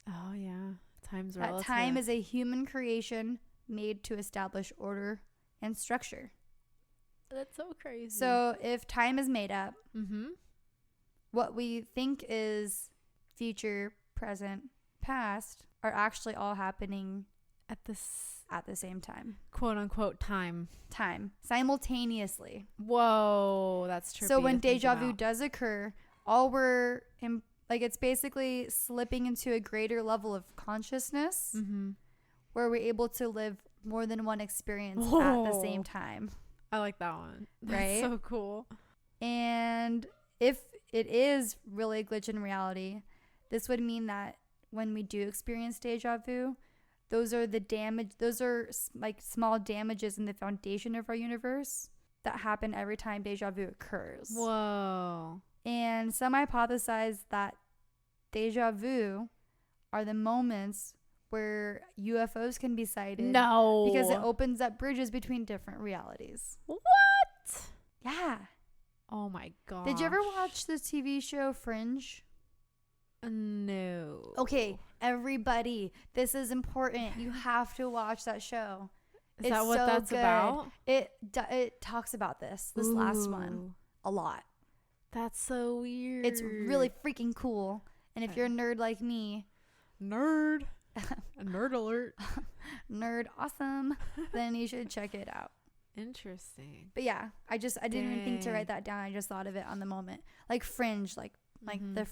Oh, yeah. Time's relative. That time is a human creation made to establish order and structure. That's so crazy. So if time is made up, what we think is future, present, past are actually all happening at the same time. Quote unquote time simultaneously. Whoa, that's trippy. So when deja vu does occur, all we're it's basically slipping into a greater level of consciousness where we're able to live more than one experience at the same time. I like that one. Right? That's so cool. And if it is really a glitch in reality, this would mean that when we do experience deja vu, those are like small damages in the foundation of our universe that happen every time deja vu occurs. Whoa. And some hypothesize that deja vu are the moments where UFOs can be sighted. No. Because it opens up bridges between different realities. What? Yeah. Oh my god. Did you ever watch the TV show Fringe? No. Okay, everybody, this is important. You have to watch that show. Is that what that's about? It talks about this last one a lot. That's so weird. It's really freaking cool. And if you're a nerd like me, nerd alert, nerd awesome, then you should check it out. Interesting. But yeah, I didn't even think to write that down. I just thought of it on the moment. Like Fringe, like the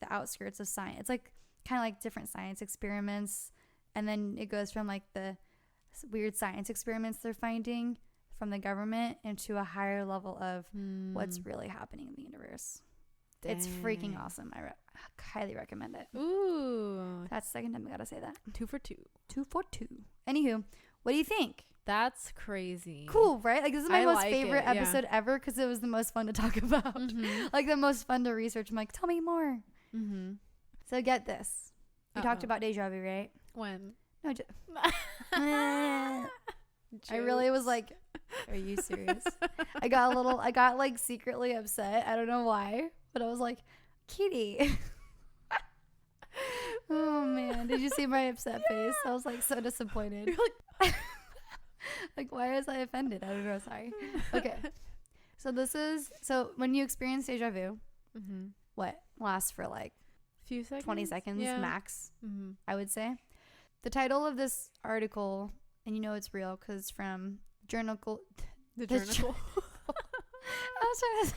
outskirts of science. It's like kind of like different science experiments, and then it goes from like the weird science experiments they're finding from the government into a higher level of what's really happening in the universe. Dang. It's freaking awesome. I highly recommend it. Ooh. That's the second time I gotta say that. 2 for 2. 2 for 2. Anywho, what do you think? That's crazy. Cool, right? Like, this is my most favorite episode ever because it was the most fun to talk about. Like, the most fun to research. I'm like, tell me more. So get this. We talked about deja vu, right? When? No, I really was like, are you serious? I got like secretly upset. I don't know why, but I was like, Kitty. Oh man, did you see my upset face? I was like so disappointed. You're like, like, why was I offended? I don't know. Sorry. Okay. So when you experience deja vu, what lasts for like few seconds, 20 seconds max, I would say. The title of this article, and you know it's real because it's from the Journal. I was trying to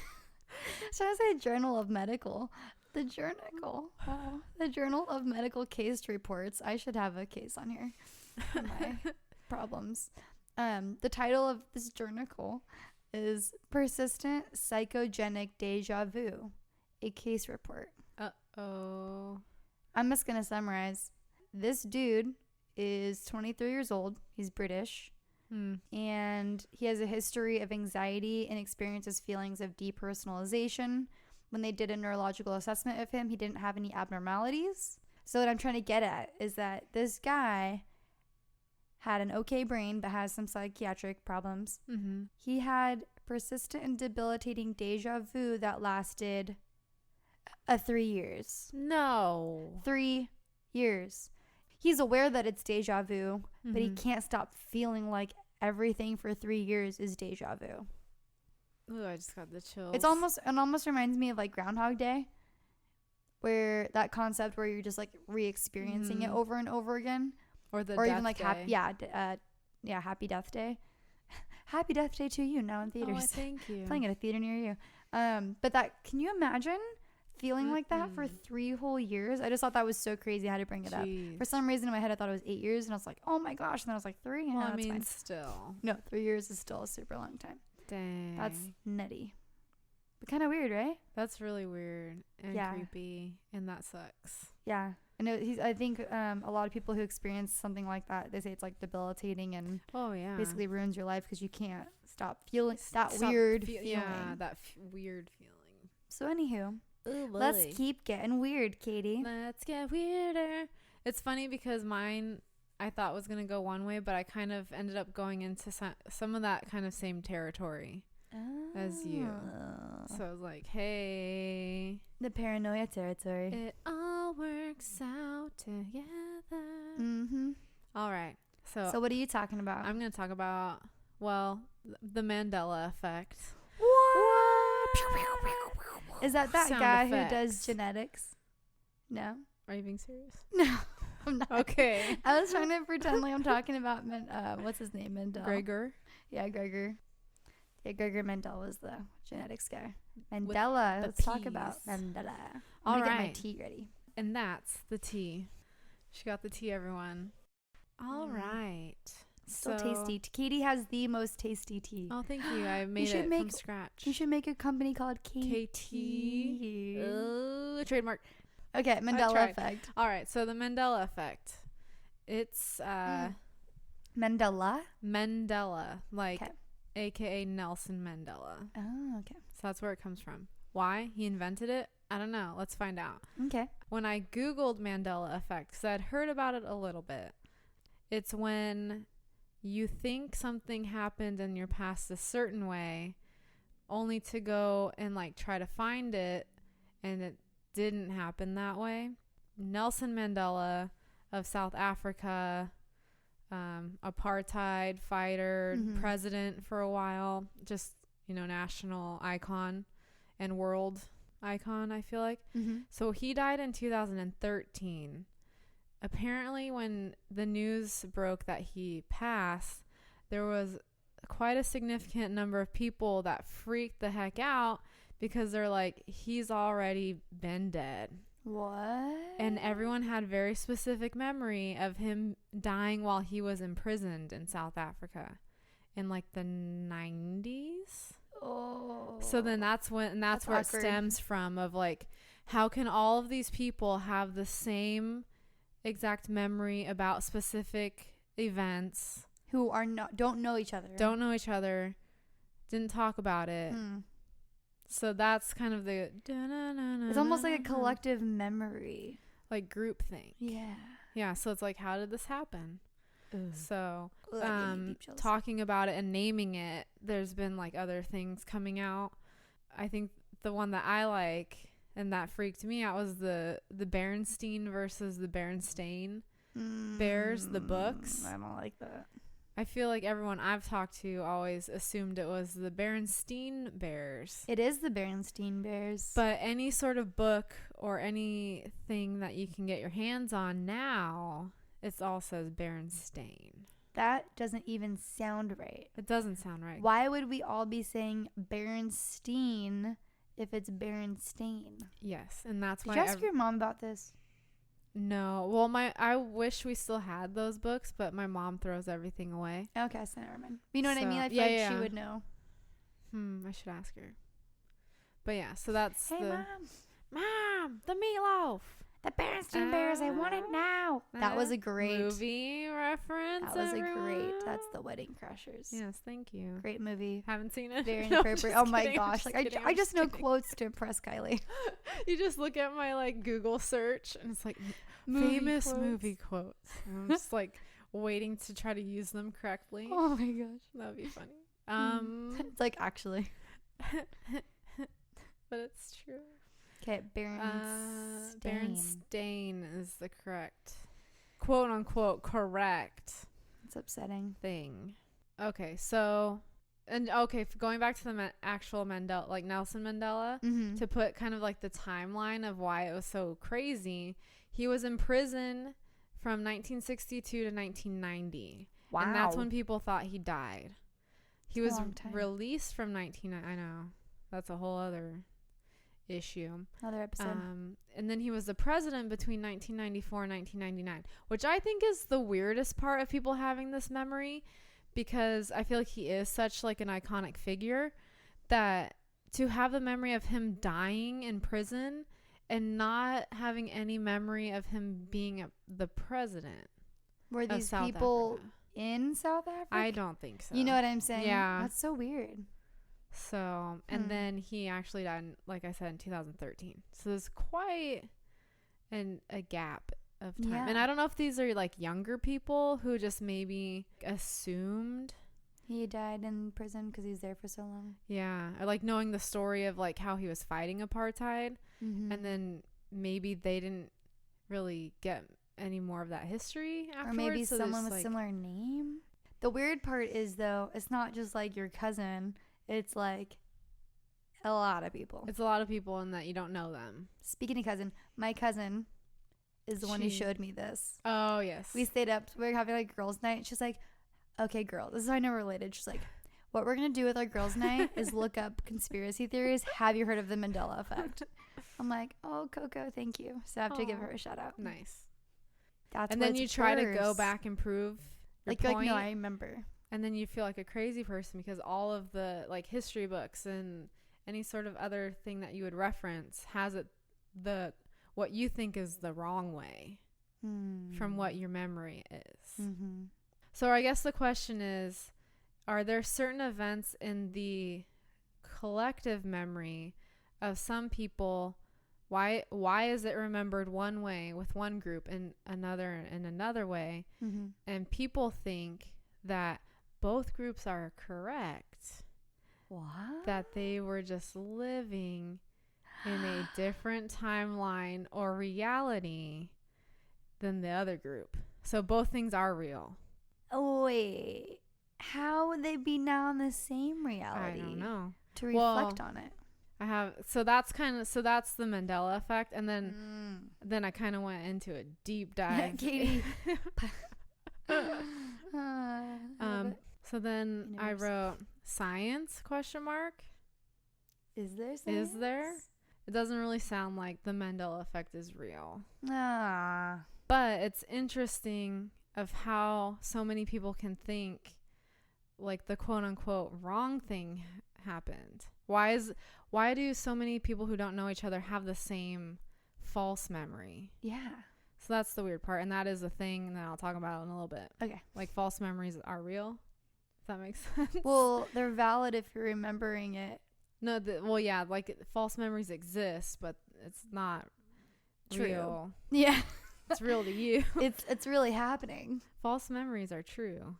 trying to say Journal of Medical. The Journal. Oh, the Journal of Medical Case Reports. I should have a case on here for my problems. The title of this journal is Persistent Psychogenic Déjà Vu, a case report. Uh-oh. I'm just going to summarize. This dude is 23 years old. He's British. And he has a history of anxiety and experiences feelings of depersonalization. When they did a neurological assessment of him, he didn't have any abnormalities. So what I'm trying to get at is that this guy had an okay brain but has some psychiatric problems. Mm-hmm. He had persistent and debilitating déjà vu that lasted 3 years. No. 3 years. He's aware that it's déjà vu, but he can't stop feeling like everything for 3 years is déjà vu. Ooh, I just got the chills. It almost reminds me of like Groundhog Day, where that concept where you're just like re-experiencing it over and over again, or even like Day. Happy Death Day. Happy Death Day to you now in theaters. Oh, thank you. Playing at a theater near you. But can you imagine feeling like that for 3 whole years? I just thought that was so crazy. I had to bring it up. For some reason in my head I thought it was 8 years, and I was like, oh my gosh, and then I was like 3. Well, no, I mean, fine. still. No, 3 years is still a super long time. Dang. That's nutty. But kind of weird, right? That's really weird and creepy, and that sucks. Yeah. I think a lot of people who experience something like that, they say it's like debilitating and basically ruins your life because you can't stop feeling weird feeling. Yeah, that weird feeling. So anywho, ooh, let's keep getting weird, Katie. Let's get weirder. It's funny because mine I thought was going to go one way, but I kind of ended up going into some of that kind of same territory as you. So I was like, hey. The paranoia territory. It all works out together. Mm-hmm. All right. So what are you talking about? I'm going to talk about, well, the Mandela effect. What? Is that Sound guy effects. who does genetics? No. Are you being serious? No, I'm not. Okay. I was trying to pretend like I'm talking about what's his name? Mendel. Gregor? Yeah, Gregor. Yeah, Gregor Mendel was the genetics guy. Mandela. Let's talk about Mandela. I'm gonna get my tea ready. And that's the tea. She got the tea, everyone. All right. So tasty. Katie has the most tasty tea. Oh, thank you. I made it from scratch. You should make a company called KT. Oh, trademark. Okay, Mandela effect. All right, so the Mandela effect. It's Mandela, like AKA Nelson Mandela. Oh, okay. So that's where it comes from. Why he invented it? I don't know. Let's find out. Okay. When I Googled Mandela effect, because I'd heard about it a little bit, it's when you think something happened in your past a certain way, only to go and like try to find it, and it didn't happen that way. Nelson Mandela of South Africa, apartheid fighter, president for a while, just, national icon and world icon, I feel like. So he died in 2013. Apparently when the news broke that he passed, there was quite a significant number of people that freaked the heck out because they're like, he's already been dead. What? And everyone had very specific memory of him dying while he was imprisoned in South Africa in like the 90s. Oh. So then that's where awkward. It stems from, of like, how can all of these people have the same exact memory about specific events who don't know each other, didn't talk about it. So that's kind of the it's almost like a collective memory, like group think. Yeah, so it's like, how did this happen? So talking about it and naming it, there's been like other things coming out. I think the one that I like and that freaked me out was the Berenstain versus the Berenstain Bears, the books. I don't like that. I feel like everyone I've talked to always assumed it was the Berenstain Bears. It is the Berenstain Bears. But any sort of book or anything that you can get your hands on now, it all says Berenstain. That doesn't even sound right. It doesn't sound right. Why would we all be saying Berenstain if it's Berenstain. Yes, and that's Did why. you ask your mom about this? No. Well, I wish we still had those books, but my mom throws everything away. Okay, so never mind. You know what I mean? I feel like she would know. I should ask her. But yeah, so that's Hey, Mom, the meatloaf. The Berenstain Bears, I want it now. That was a great movie reference. That was everyone. That's the Wedding Crashers. Yes, thank you. Great movie. Haven't seen it. Very inappropriate. Oh my gosh! Like I just know quotes to impress Kylie. You just look at my like Google search and it's like famous movie quotes. And I'm just like waiting to try to use them correctly. Oh my gosh, that would be funny. It's like actually, but it's true. Okay, Berenstain. Berenstain is the correct, quote unquote, correct. It's upsetting thing. Okay, so, going back to the actual Mandela, like Nelson Mandela, to put kind of like the timeline of why it was so crazy. He was in prison from 1962 to 1990. Wow. And that's when people thought he died. He was released from I know. That's a whole other issue. Another episode. And then he was the president between 1994 and 1999, which I think is the weirdest part of people having this memory, because I feel like he is such like an iconic figure that to have the memory of him dying in prison and not having any memory of him being the president. Were these people in South Africa? I don't think so. You know what I'm saying? Yeah. That's so weird. So, and then he actually died, like I said, in 2013. So there's quite a gap of time. Yeah. And I don't know if these are like younger people who just maybe assumed he died in prison because he was there for so long. Yeah. Or like knowing the story of like how he was fighting apartheid. And then maybe they didn't really get any more of that history afterwards. Or maybe so someone with a similar name. The weird part is, though, it's not just like your cousin. It's like a lot of people. It's a lot of people in that you don't know them. Speaking of cousin, my cousin is the one who showed me this. Oh, yes. We stayed up. We were having like girls' night. She's like, okay, girl, this is how I know we're related. She's like, what we're going to do with our girls' night is look up conspiracy theories. Have you heard of the Mandela effect? I'm like, oh, Coco, thank you. So I have to give her a shout out. Nice. That's and then you try to go back and prove your point. Like, no, I remember. And then you feel like a crazy person because all of the like history books and any sort of other thing that you would reference has it what you think is the wrong way from what your memory is. So I guess the question is, are there certain events in the collective memory of some people? Why is it remembered one way with one group and another in another way? And people think that both groups are correct. What? That they were just living in a different timeline or reality than the other group. So both things are real. Oh, wait. How would they be now in the same reality? I don't know. To reflect on it. So that's the Mandela effect. And then I kind of went into a deep dive. Katie. So then I wrote science ? Is there science? Is there? It doesn't really sound like the Mandela effect is real. But it's interesting of how so many people can think like the quote unquote wrong thing happened. Why do so many people who don't know each other have the same false memory? Yeah. So that's the weird part, and that is a thing that I'll talk about in a little bit. Okay. Like false memories are real. If that makes sense. Well, they're valid if you're remembering it. No, yeah, like false memories exist, but it's not real. Yeah. It's real to you. It's really happening. False memories are true.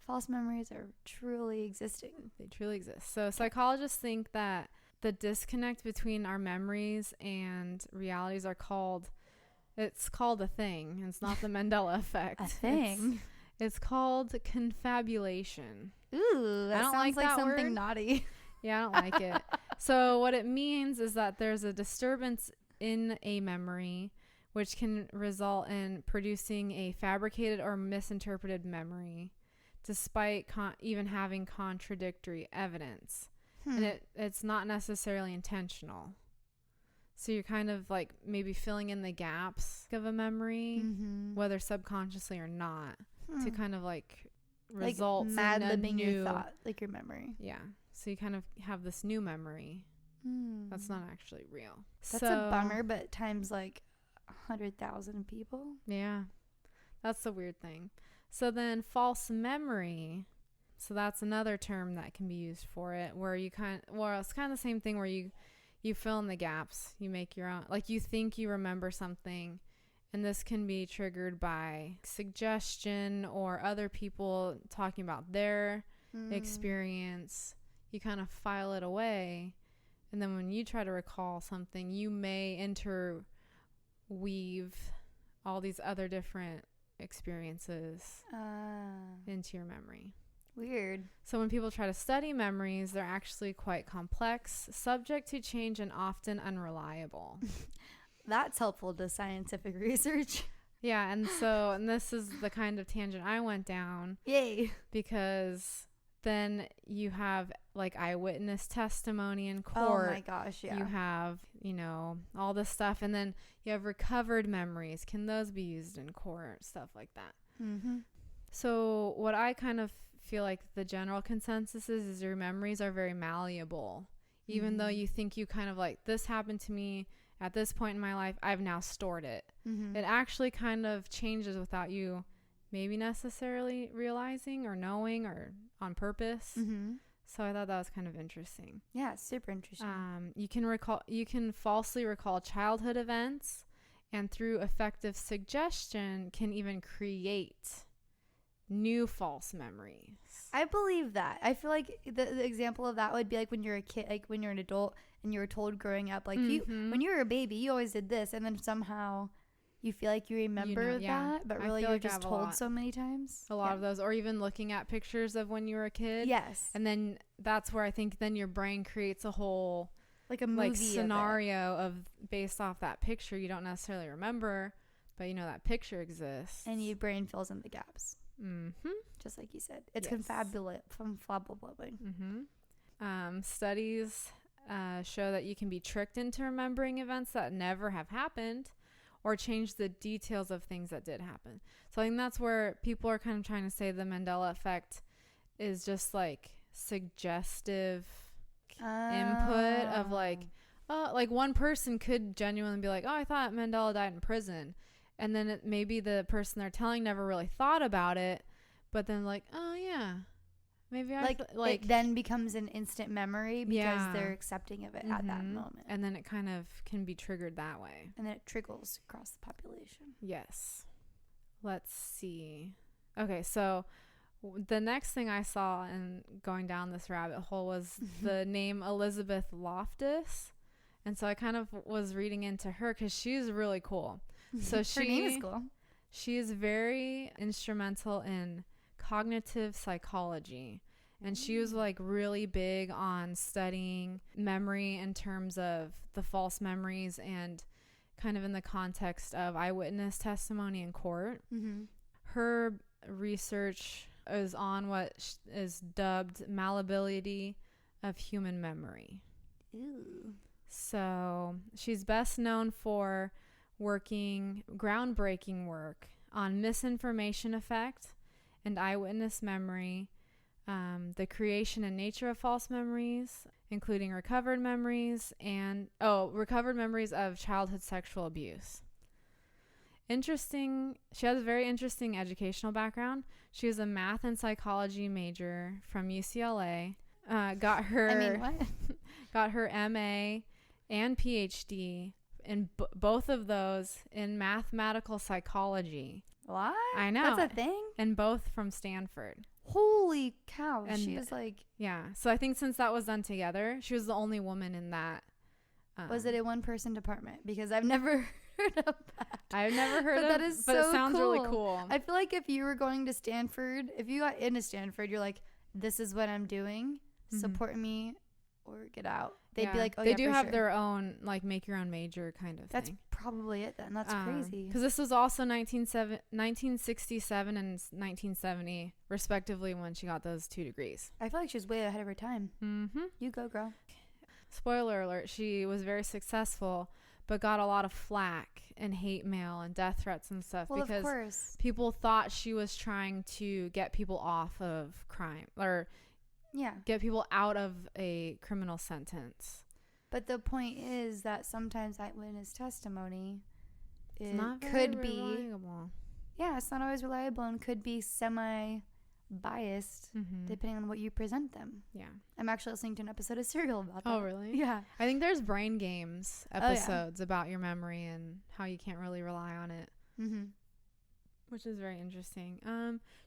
False memories are truly existing. They truly exist. So psychologists think that the disconnect between our memories and realities it's called a thing. It's not the Mandela effect. A thing? It's called confabulation. Ooh, that sounds like something word. Naughty. Yeah, I don't like it. So what it means is that there's a disturbance in a memory which can result in producing a fabricated or misinterpreted memory despite even having contradictory evidence. And it's not necessarily intentional. So you're kind of like maybe filling in the gaps of a memory, whether subconsciously or not, to kind of like result in a new your thought, like your memory. Yeah. So you kind of have this new memory that's not actually real. That's a bummer, but times like 100,000 people. Yeah. That's the weird thing. So then false memory. So that's another term that can be used for it, where you it's kind of the same thing where you fill in the gaps. You make your own, like you think you remember something, and this can be triggered by suggestion or other people talking about their experience. You kind of file it away, and then when you try to recall something, you may interweave all these other different experiences into your memory. Weird. So when people try to study memories, they're actually quite complex, subject to change, and often unreliable. That's helpful to scientific research. Yeah, and this is the kind of tangent I went down. Yay. Because then you have like eyewitness testimony in court. Oh my gosh, yeah. You have, all this stuff, and then you have recovered memories. Can those be used in court? Stuff like that. So what I kind of feel like the general consensus is your memories are very malleable. Even though you think you kind of like, this happened to me at this point in my life, I've now stored it. It actually kind of changes without you maybe necessarily realizing or knowing or on purpose. So I thought that was kind of interesting. Yeah, super interesting. You can falsely recall childhood events, and through effective suggestion can even create new false memories. I believe that. I feel like the example of that would be like when you're a kid, like when you're an adult and you were told growing up, like when you were a baby, you always did this, and then somehow you feel like you remember that, but really you're just told so many times. A lot of those, or even looking at pictures of when you were a kid. Yes. And then that's where I think then your brain creates a whole like a movie scenario of based off that picture you don't necessarily remember, but that picture exists. And your brain fills in the gaps. Just like you said. It's confabulating. Studies show that you can be tricked into remembering events that never have happened, or change the details of things that did happen. So I think that's where people are kind of trying to say the Mandela effect is just like suggestive input of like one person could genuinely be like, oh, I thought Mandela died in prison. And then maybe the person they're telling never really thought about it, but then like, oh yeah, maybe it then becomes an instant memory because they're accepting of it at that moment. And then it kind of can be triggered that way. And then it trickles across the population. Yes. Let's see. Okay, so the next thing I saw in going down this rabbit hole was the name Elizabeth Loftus. And so I kind of was reading into her because she's really cool. So her name is cool. She is very instrumental in cognitive psychology, and she was like really big on studying memory in terms of the false memories and kind of in the context of eyewitness testimony in court. Her research is on what is dubbed malleability of human memory. Ooh. So she's best known for working groundbreaking work on misinformation effect and eyewitness memory, the creation and nature of false memories, including recovered memories of childhood sexual abuse. Interesting. She has a very interesting educational background. She was a math and psychology major from UCLA. Got her MA and PhD in both of those in mathematical psychology. What? I know. That's a thing? And both from Stanford. Holy cow. And she was like... Yeah. So I think since that was done together, she was the only woman in that. Was it a one-person department? Because I've never heard of that. I've never heard of that. Is but so it sounds cool. really cool. I feel like if you were going to Stanford, if you got into Stanford, you're like, this is what I'm doing. Support me or get out. they'd be like, oh, they yeah, do for have sure. their own, like, make your own major kind of That's thing. probably it then. That's crazy. Because this was also 1967 and 1970, respectively, when she got those 2 degrees. I feel like she was way ahead of her time. Mm-hmm. You go, girl. Spoiler alert, she was very successful, but got a lot of flack and hate mail and death threats and stuff Well, of because course. people thought she was trying to get people off of crime or get people out of a criminal sentence. But the point is that sometimes eyewitness testimony It's not very could reliable. it's not always reliable and could be semi-biased depending on what you present them. Yeah. I'm actually listening to an episode of Serial about that. Oh, really? Yeah. I think there's brain games episodes about your memory and how you can't really rely on it. Mm-hmm. Which is very interesting.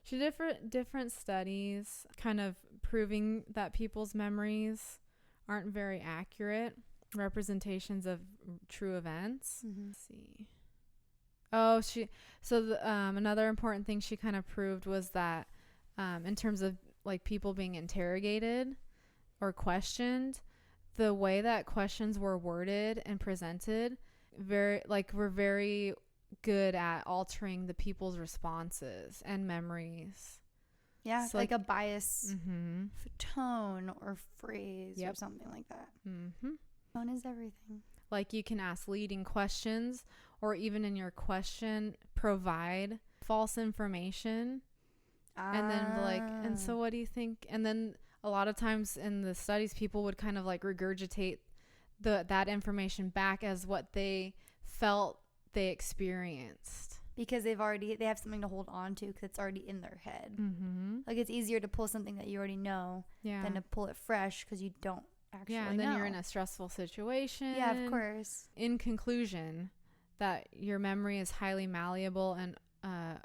She did different studies kind of proving that people's memories aren't very accurate representations of true events. Mm-hmm. Let's see. Another important thing she kind of proved was that in terms of like people being interrogated or questioned, the way that questions were worded and presented were very good at altering the people's responses and memories. Yeah, So like a bias Mm-hmm. tone or phrase or something like that. Mm-hmm. Tone is everything. Like you can ask leading questions or even in your question provide false information. And then and so what do you think? And then a lot of times in the studies, people would kind of like regurgitate that information back as what they felt they experienced. Because they have something to hold on to because it's already in their head. Mm-hmm. Like it's easier to pull something that you already know than to pull it fresh because you don't actually know. And then you're in a stressful situation. Yeah, of course. In conclusion, that your memory is highly malleable and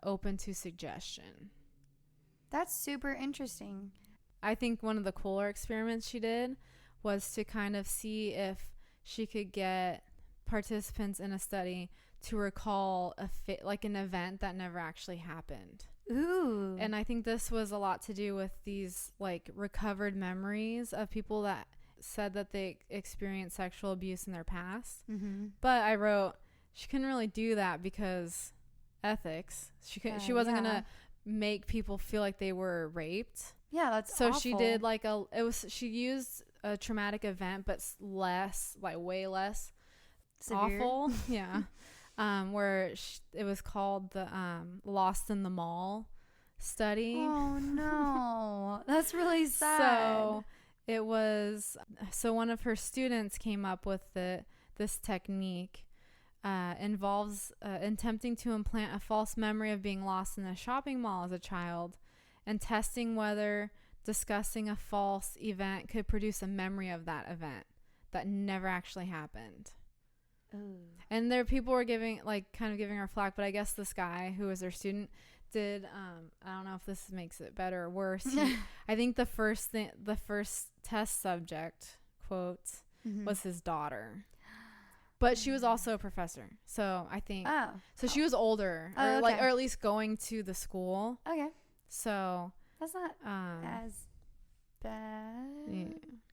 open to suggestion. That's super interesting. I think one of the cooler experiments she did was to kind of see if she could get participants in a study to recall an event that never actually happened. Ooh. And I think this was a lot to do with these like recovered memories of people that said that they experienced sexual abuse in their past. Mm-hmm. But I wrote she couldn't really do that because ethics. She wasn't gonna make people feel like they were raped. Yeah, that's so awful. She did she used a traumatic event, but way less severe. Awful. Yeah. Where it was called the Lost in the Mall study. Oh no, that's really sad. So it was. So one of her students came up with this technique. Involves attempting to implant a false memory of being lost in a shopping mall as a child, and testing whether discussing a false event could produce a memory of that event that never actually happened. Ooh. And people were kind of giving her flack, but I guess this guy who was their student did, I don't know if this makes it better or worse. I think the first test subject, quote, was his daughter. But she was also a professor. So I think, she was older or at least going to the school. Okay. So that's not as bad. Yeah.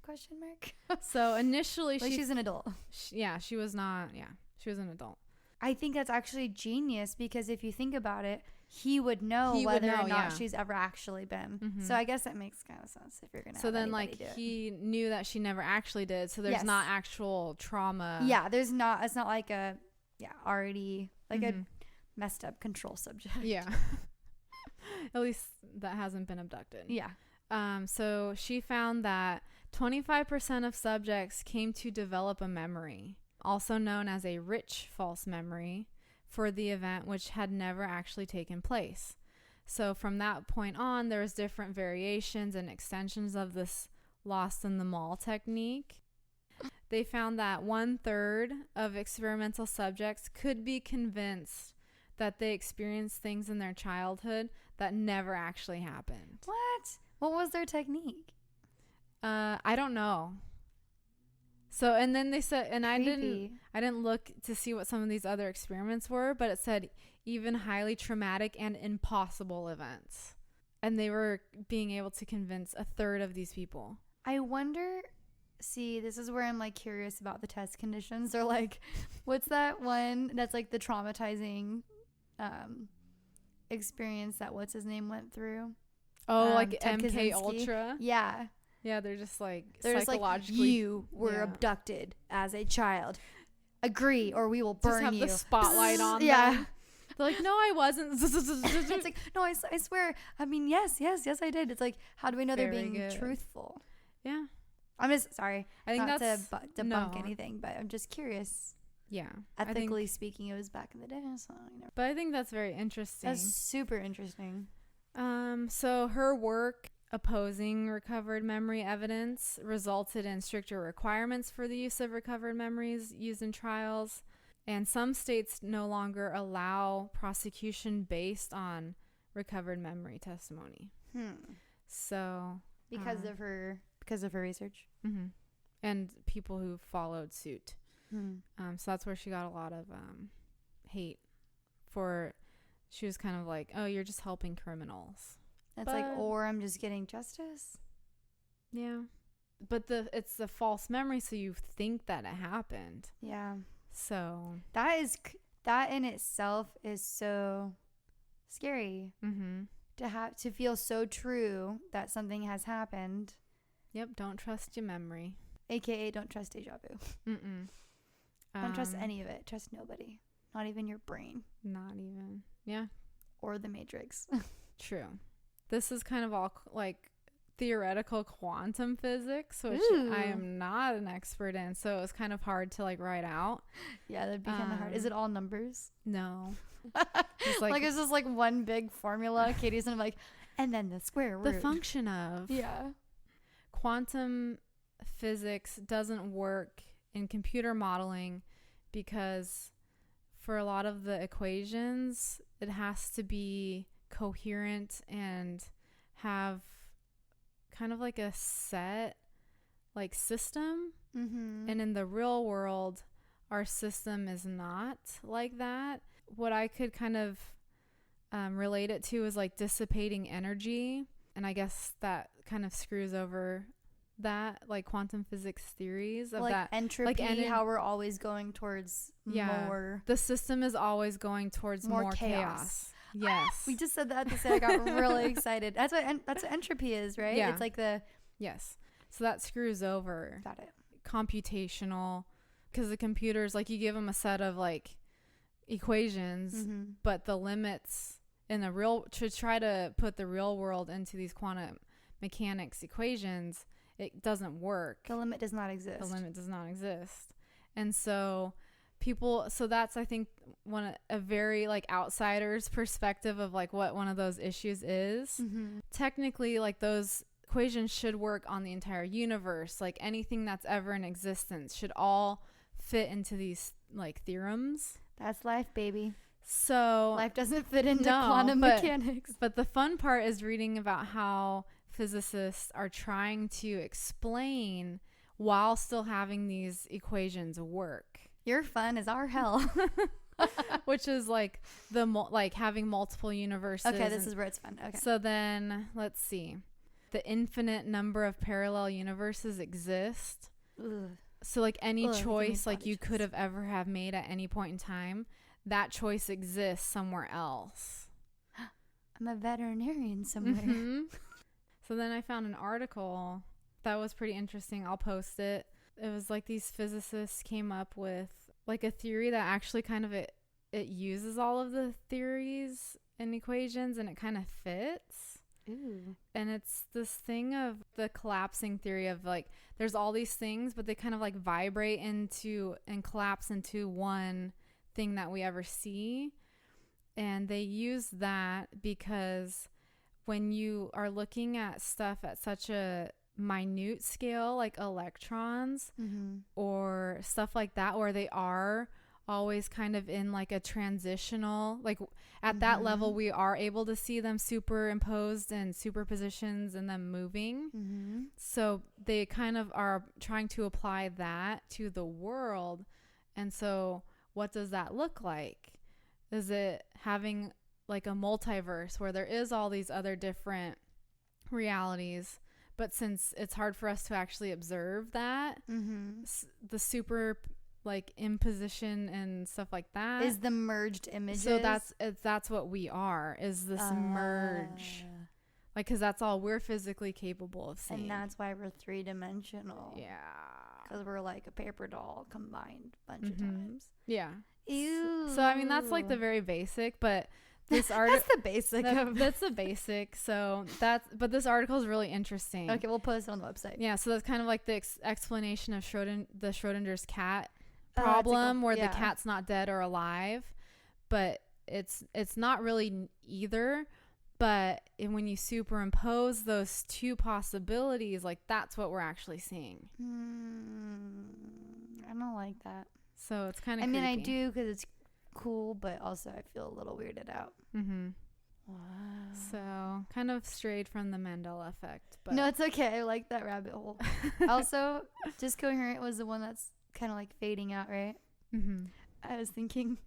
Question mark. So initially she's an adult. She was not. Yeah, she was an adult. I think that's actually genius because if you think about it, he would know whether or not she's ever actually been. Mm-hmm. So I guess that makes kind of sense if you're gonna. So then, he knew that she never actually did. So there's not actual trauma. Yeah, there's not. It's not like already like a messed up control subject. Yeah. At least that hasn't been abducted. Yeah. So she found that 25% of subjects came to develop a memory, also known as a rich false memory, for the event which had never actually taken place. So from that point on, there was different variations and extensions of this lost in the mall technique. They found that 1/3 of experimental subjects could be convinced that they experienced things in their childhood that never actually happened. What was their technique? I don't know. So, and then they said, and Creepy. I didn't look to see what some of these other experiments were, but it said even highly traumatic and impossible events. And they were being able to convince 1/3 of these people. I wonder See, this is where I'm like curious about the test conditions. They're like, what's that one that's like the traumatizing experience that what's his name went through? Oh, like Ted MK Kaczynski. Ultra. Yeah. Yeah, they're just like They're just like, psychologically. you were abducted as a child. Agree, or we will burn just have you. the spotlight on them. They're like, no, I wasn't. It's like, no, I swear. I mean, yes, I did. It's like, how do we know they're being truthful? Yeah. I'm just sorry. I think not that's to debunk anything, but I'm just curious. Yeah. Ethically speaking, it was back in the day. So, but I think that's very interesting. That's super interesting. So her work opposing recovered memory evidence resulted in stricter requirements for the use of recovered memories used in trials. And some states no longer allow prosecution based on recovered memory testimony. So because of her research, and people who followed suit. So that's where she got a lot of hate for. She was kind of like, "Oh, you're just helping criminals." That's like, or I'm just getting justice. Yeah, but it's the false memory, so you think that it happened. Yeah. So that in itself is so scary. To feel so true that something has happened. Yep. Don't trust your memory. AKA don't trust deja vu. Don't trust any of it. Trust nobody. Not even your brain. Not even. Yeah. Or the Matrix. True. This is kind of all like theoretical quantum physics, which I am not an expert in, so it was kind of hard to like write out. Yeah, that'd be kind of hard. Is it all numbers? No. It's like it's just like one big formula. Katie's gonna be like, and then the square root. The function of. Yeah. Quantum physics doesn't work in computer modeling because for a lot of the equations, it has to be coherent and have kind of like a set like system. And in the real world, our system is not like that. What I could kind of relate it to is like dissipating energy, and I guess that kind of screws over that like quantum physics theories of like that entropy, how we're always going towards more. The system is always going towards more chaos. Yes. We just said that to say I got really excited. That's what entropy is, right? Yeah. It's like the so that screws over. Got it. Computational, because the computers, like, you give them a set of like equations, but the limits in the real, to try to put the real world into these quantum mechanics equations, it doesn't work. The limit does not exist. And so so that's, I think, a very like outsider's perspective of like what one of those issues is. Technically, like, those equations should work on the entire universe. Like, anything that's ever in existence should all fit into these like theorems. That's life, baby. So life doesn't fit into quantum mechanics. But the fun part is reading about how physicists are trying to explain while still having these equations work. Your fun is our hell. Which is like having multiple universes. Okay, this is where it's fun. Okay. So then let's see. The infinite number of parallel universes exist. Ugh. So like any choice like you could have ever have made at any point in time, that choice exists somewhere else. I'm a veterinarian somewhere. So then I found an article that was pretty interesting. I'll post it. It was like these physicists came up with like a theory that actually kind of it uses all of the theories and equations, and it kind of fits. Ooh. And it's this thing of the collapsing theory of like there's all these things, but they kind of like vibrate into and collapse into one thing that we ever see. And they use that because when you are looking at stuff at such a minute scale, like electrons or stuff like that, where they are always kind of in like a transitional, like at that level, we are able to see them superimposed and superpositions and them moving. So they kind of are trying to apply that to the world. And so what does that look like? Is it having like a multiverse where there is all these other different realities, But since it's hard for us to actually observe that, the super like imposition and stuff like that is the merged images. So that's what we are, is this merge. Like, because that's all we're physically capable of seeing. And that's why we're 3-dimensional. Yeah. Because we're like a paper doll combined a bunch of times. Yeah. Ew. So, I mean, that's like the very basic, but this article... That's the basic of... That's the basic. So, but this article is really interesting. Okay, we'll post it on the website. Yeah, so that's kind of like the explanation of the Schrodinger's cat problem, where the cat's not dead or alive, but it's not really either. But when you superimpose those two possibilities, like, that's what we're actually seeing. I don't like that. So it's kind of creepy. I do, because it's cool, but also I feel a little weirded out. Wow. So kind of strayed from the Mandela effect. But no, it's okay. I like that rabbit hole. Also, Discoherent was the one that's kind of like fading out, right? I was thinking...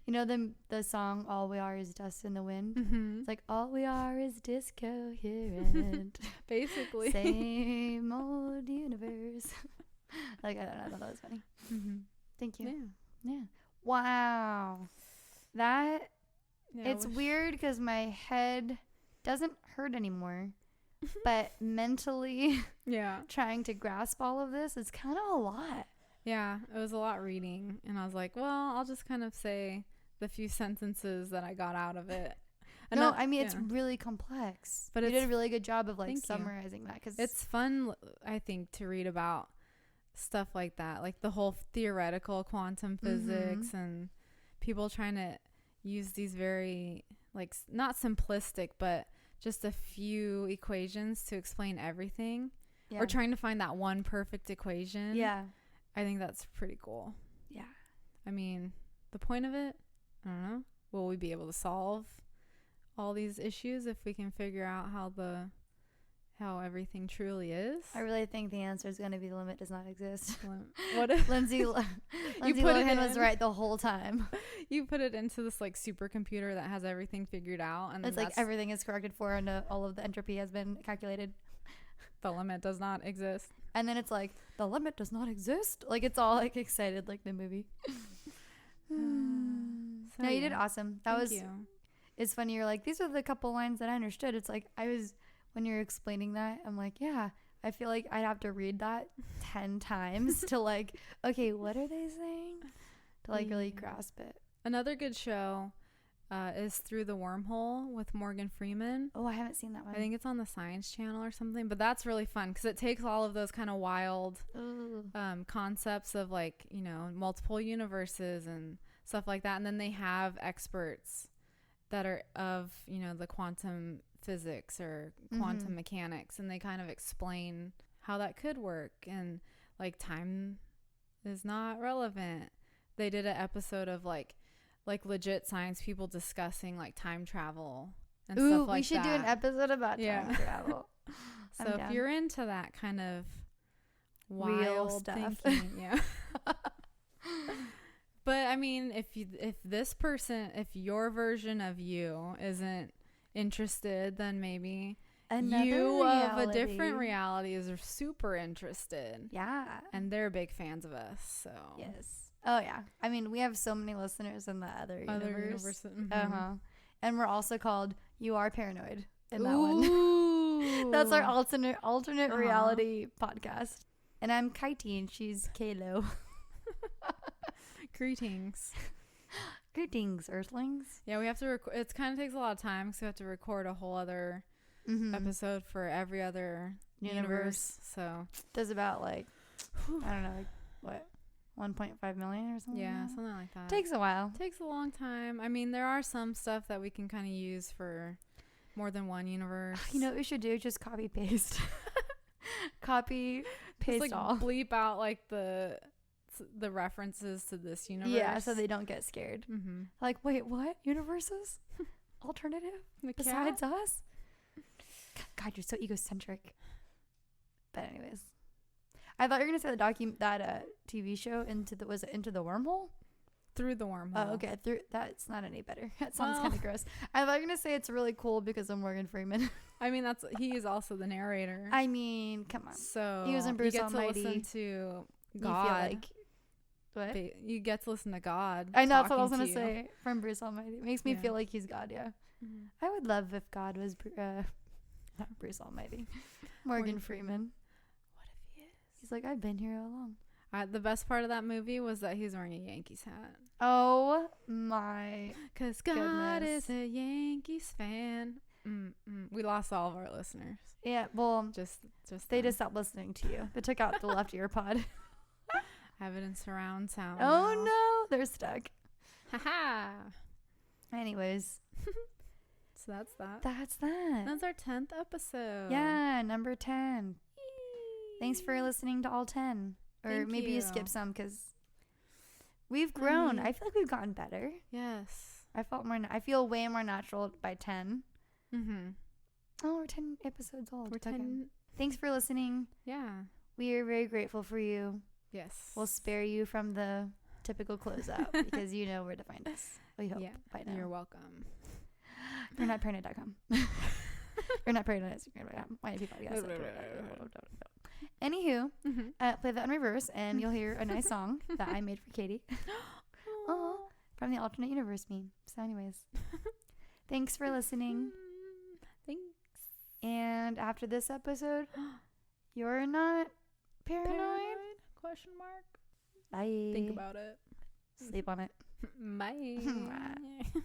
You know the song "All We Are Is Dust in the Wind"? It's like, all we are is discoherent. Basically. Same old universe. Like, I don't know. I thought that was funny. Thank you. Yeah. Wow. That, it's weird because my head doesn't hurt anymore. But mentally, trying to grasp all of this is kind of a lot. Yeah, it was a lot reading, and I was like, well, I'll just kind of say the few sentences that I got out of it. And no, I mean, it's really complex, but you did a really good job of like summarizing that, because it's fun, I think, to read about stuff like that, like the whole theoretical quantum physics and people trying to use these very, like, not simplistic, but just a few equations to explain everything, or trying to find that one perfect equation. Yeah. I think that's pretty cool. Yeah. I mean, the point of it, I don't know. Will we be able to solve all these issues if we can figure out how everything truly is? I really think the answer is going to be the limit does not exist. What if Lindsay Lohan was right the whole time. You put it into this like supercomputer that has everything figured out, and it's like everything is corrected for, and all of the entropy has been calculated. The limit does not exist. And then it's like, the limit does not exist. Like, it's all like excited, like the movie. No, you did awesome. Thank you. It's funny. You're like, these are the couple lines that I understood. It's like, when you're explaining that, I'm like, yeah, I feel like I'd have to read that 10 times to like, okay, what are they saying? To like really grasp it. Another good show is Through the Wormhole with Morgan Freeman. Oh, I haven't seen that one. I think it's on the Science Channel or something, but that's really fun because it takes all of those kind of wild concepts of, like, you know, multiple universes and stuff like that, and then they have experts that are of, you know, the quantum physics or quantum mechanics, and they kind of explain how that could work, and like time is not relevant. They did an episode of like legit science people discussing like time travel and stuff like that. We should do an episode about time travel. So if you're into that kind of wild real stuff, thinking, But I mean, if your version of you isn't interested, then maybe you of a different reality is super interested. Yeah. And they're big fans of us, so. Yes. Oh, yeah. I mean, we have so many listeners in the other universe. And we're also called You Are Paranoid in that one. That's our alternate reality podcast. And I'm Kaiti, and she's Kalo. Greetings. Greetings, Earthlings. Yeah, we have to it kind of takes a lot of time because we have to record a whole other episode for every other universe. So there's about like, I don't know, like, what, 1.5 million or something? Yeah, something like that. Takes a while. Takes a long time. I mean, there are some stuff that we can kind of use for more than one universe. You know what we should do? Just copy paste. Copy paste, just, like, all. Bleep out like the references to this universe. Yeah, so they don't get scared. Like, wait, what? Universes? Alternative? Besides us? God, you're so egocentric. But anyways, I thought you were gonna say that TV show Into the Wormhole? through the wormhole. Oh, okay. That's not any better. That sounds kind of gross. I was gonna say it's really cool because of Morgan Freeman. I mean, he is also the narrator. I mean, come on. So he was in Bruce you get Almighty. to listen to God. You feel like what? You get to listen to God. I know that's what I was gonna say from Bruce Almighty. It makes me feel like he's God. Yeah. Mm-hmm. I would love if God was not Bruce Almighty, Morgan Freeman. What if he is? He's like, I've been here all along. The best part of that movie was that he's wearing a Yankees hat. Oh my! Because God is a Yankees fan. We lost all of our listeners. Yeah, well, just they just stopped listening to you. They took out the left ear pod. Evidence surround sound. Oh no, they're stuck. Haha. Anyways, so that's that. That's that. That's our 10th episode. Yeah, number 10. Thanks for listening to all 10. Or maybe you skip some because we've grown. I feel like we've gotten better. Yes. I feel way more natural by 10. Mm-hmm. Oh, we're 10 episodes old. We're 10. Okay. Thanks for listening. Yeah. We are very grateful for you. Yes. We'll spare you from the typical closeout because you know where to find us. We hope by now. You're welcome. You're not paranoid.com. You're not paranoid.com. YNP podcast. Anywho, play that in reverse and you'll hear a nice song that I made for Katie. From the alternate universe meme. So anyways, thanks for listening. Thanks. And after this episode, you're not paranoid? Question mark. Bye. Think about it. Sleep on it. Bye. Bye.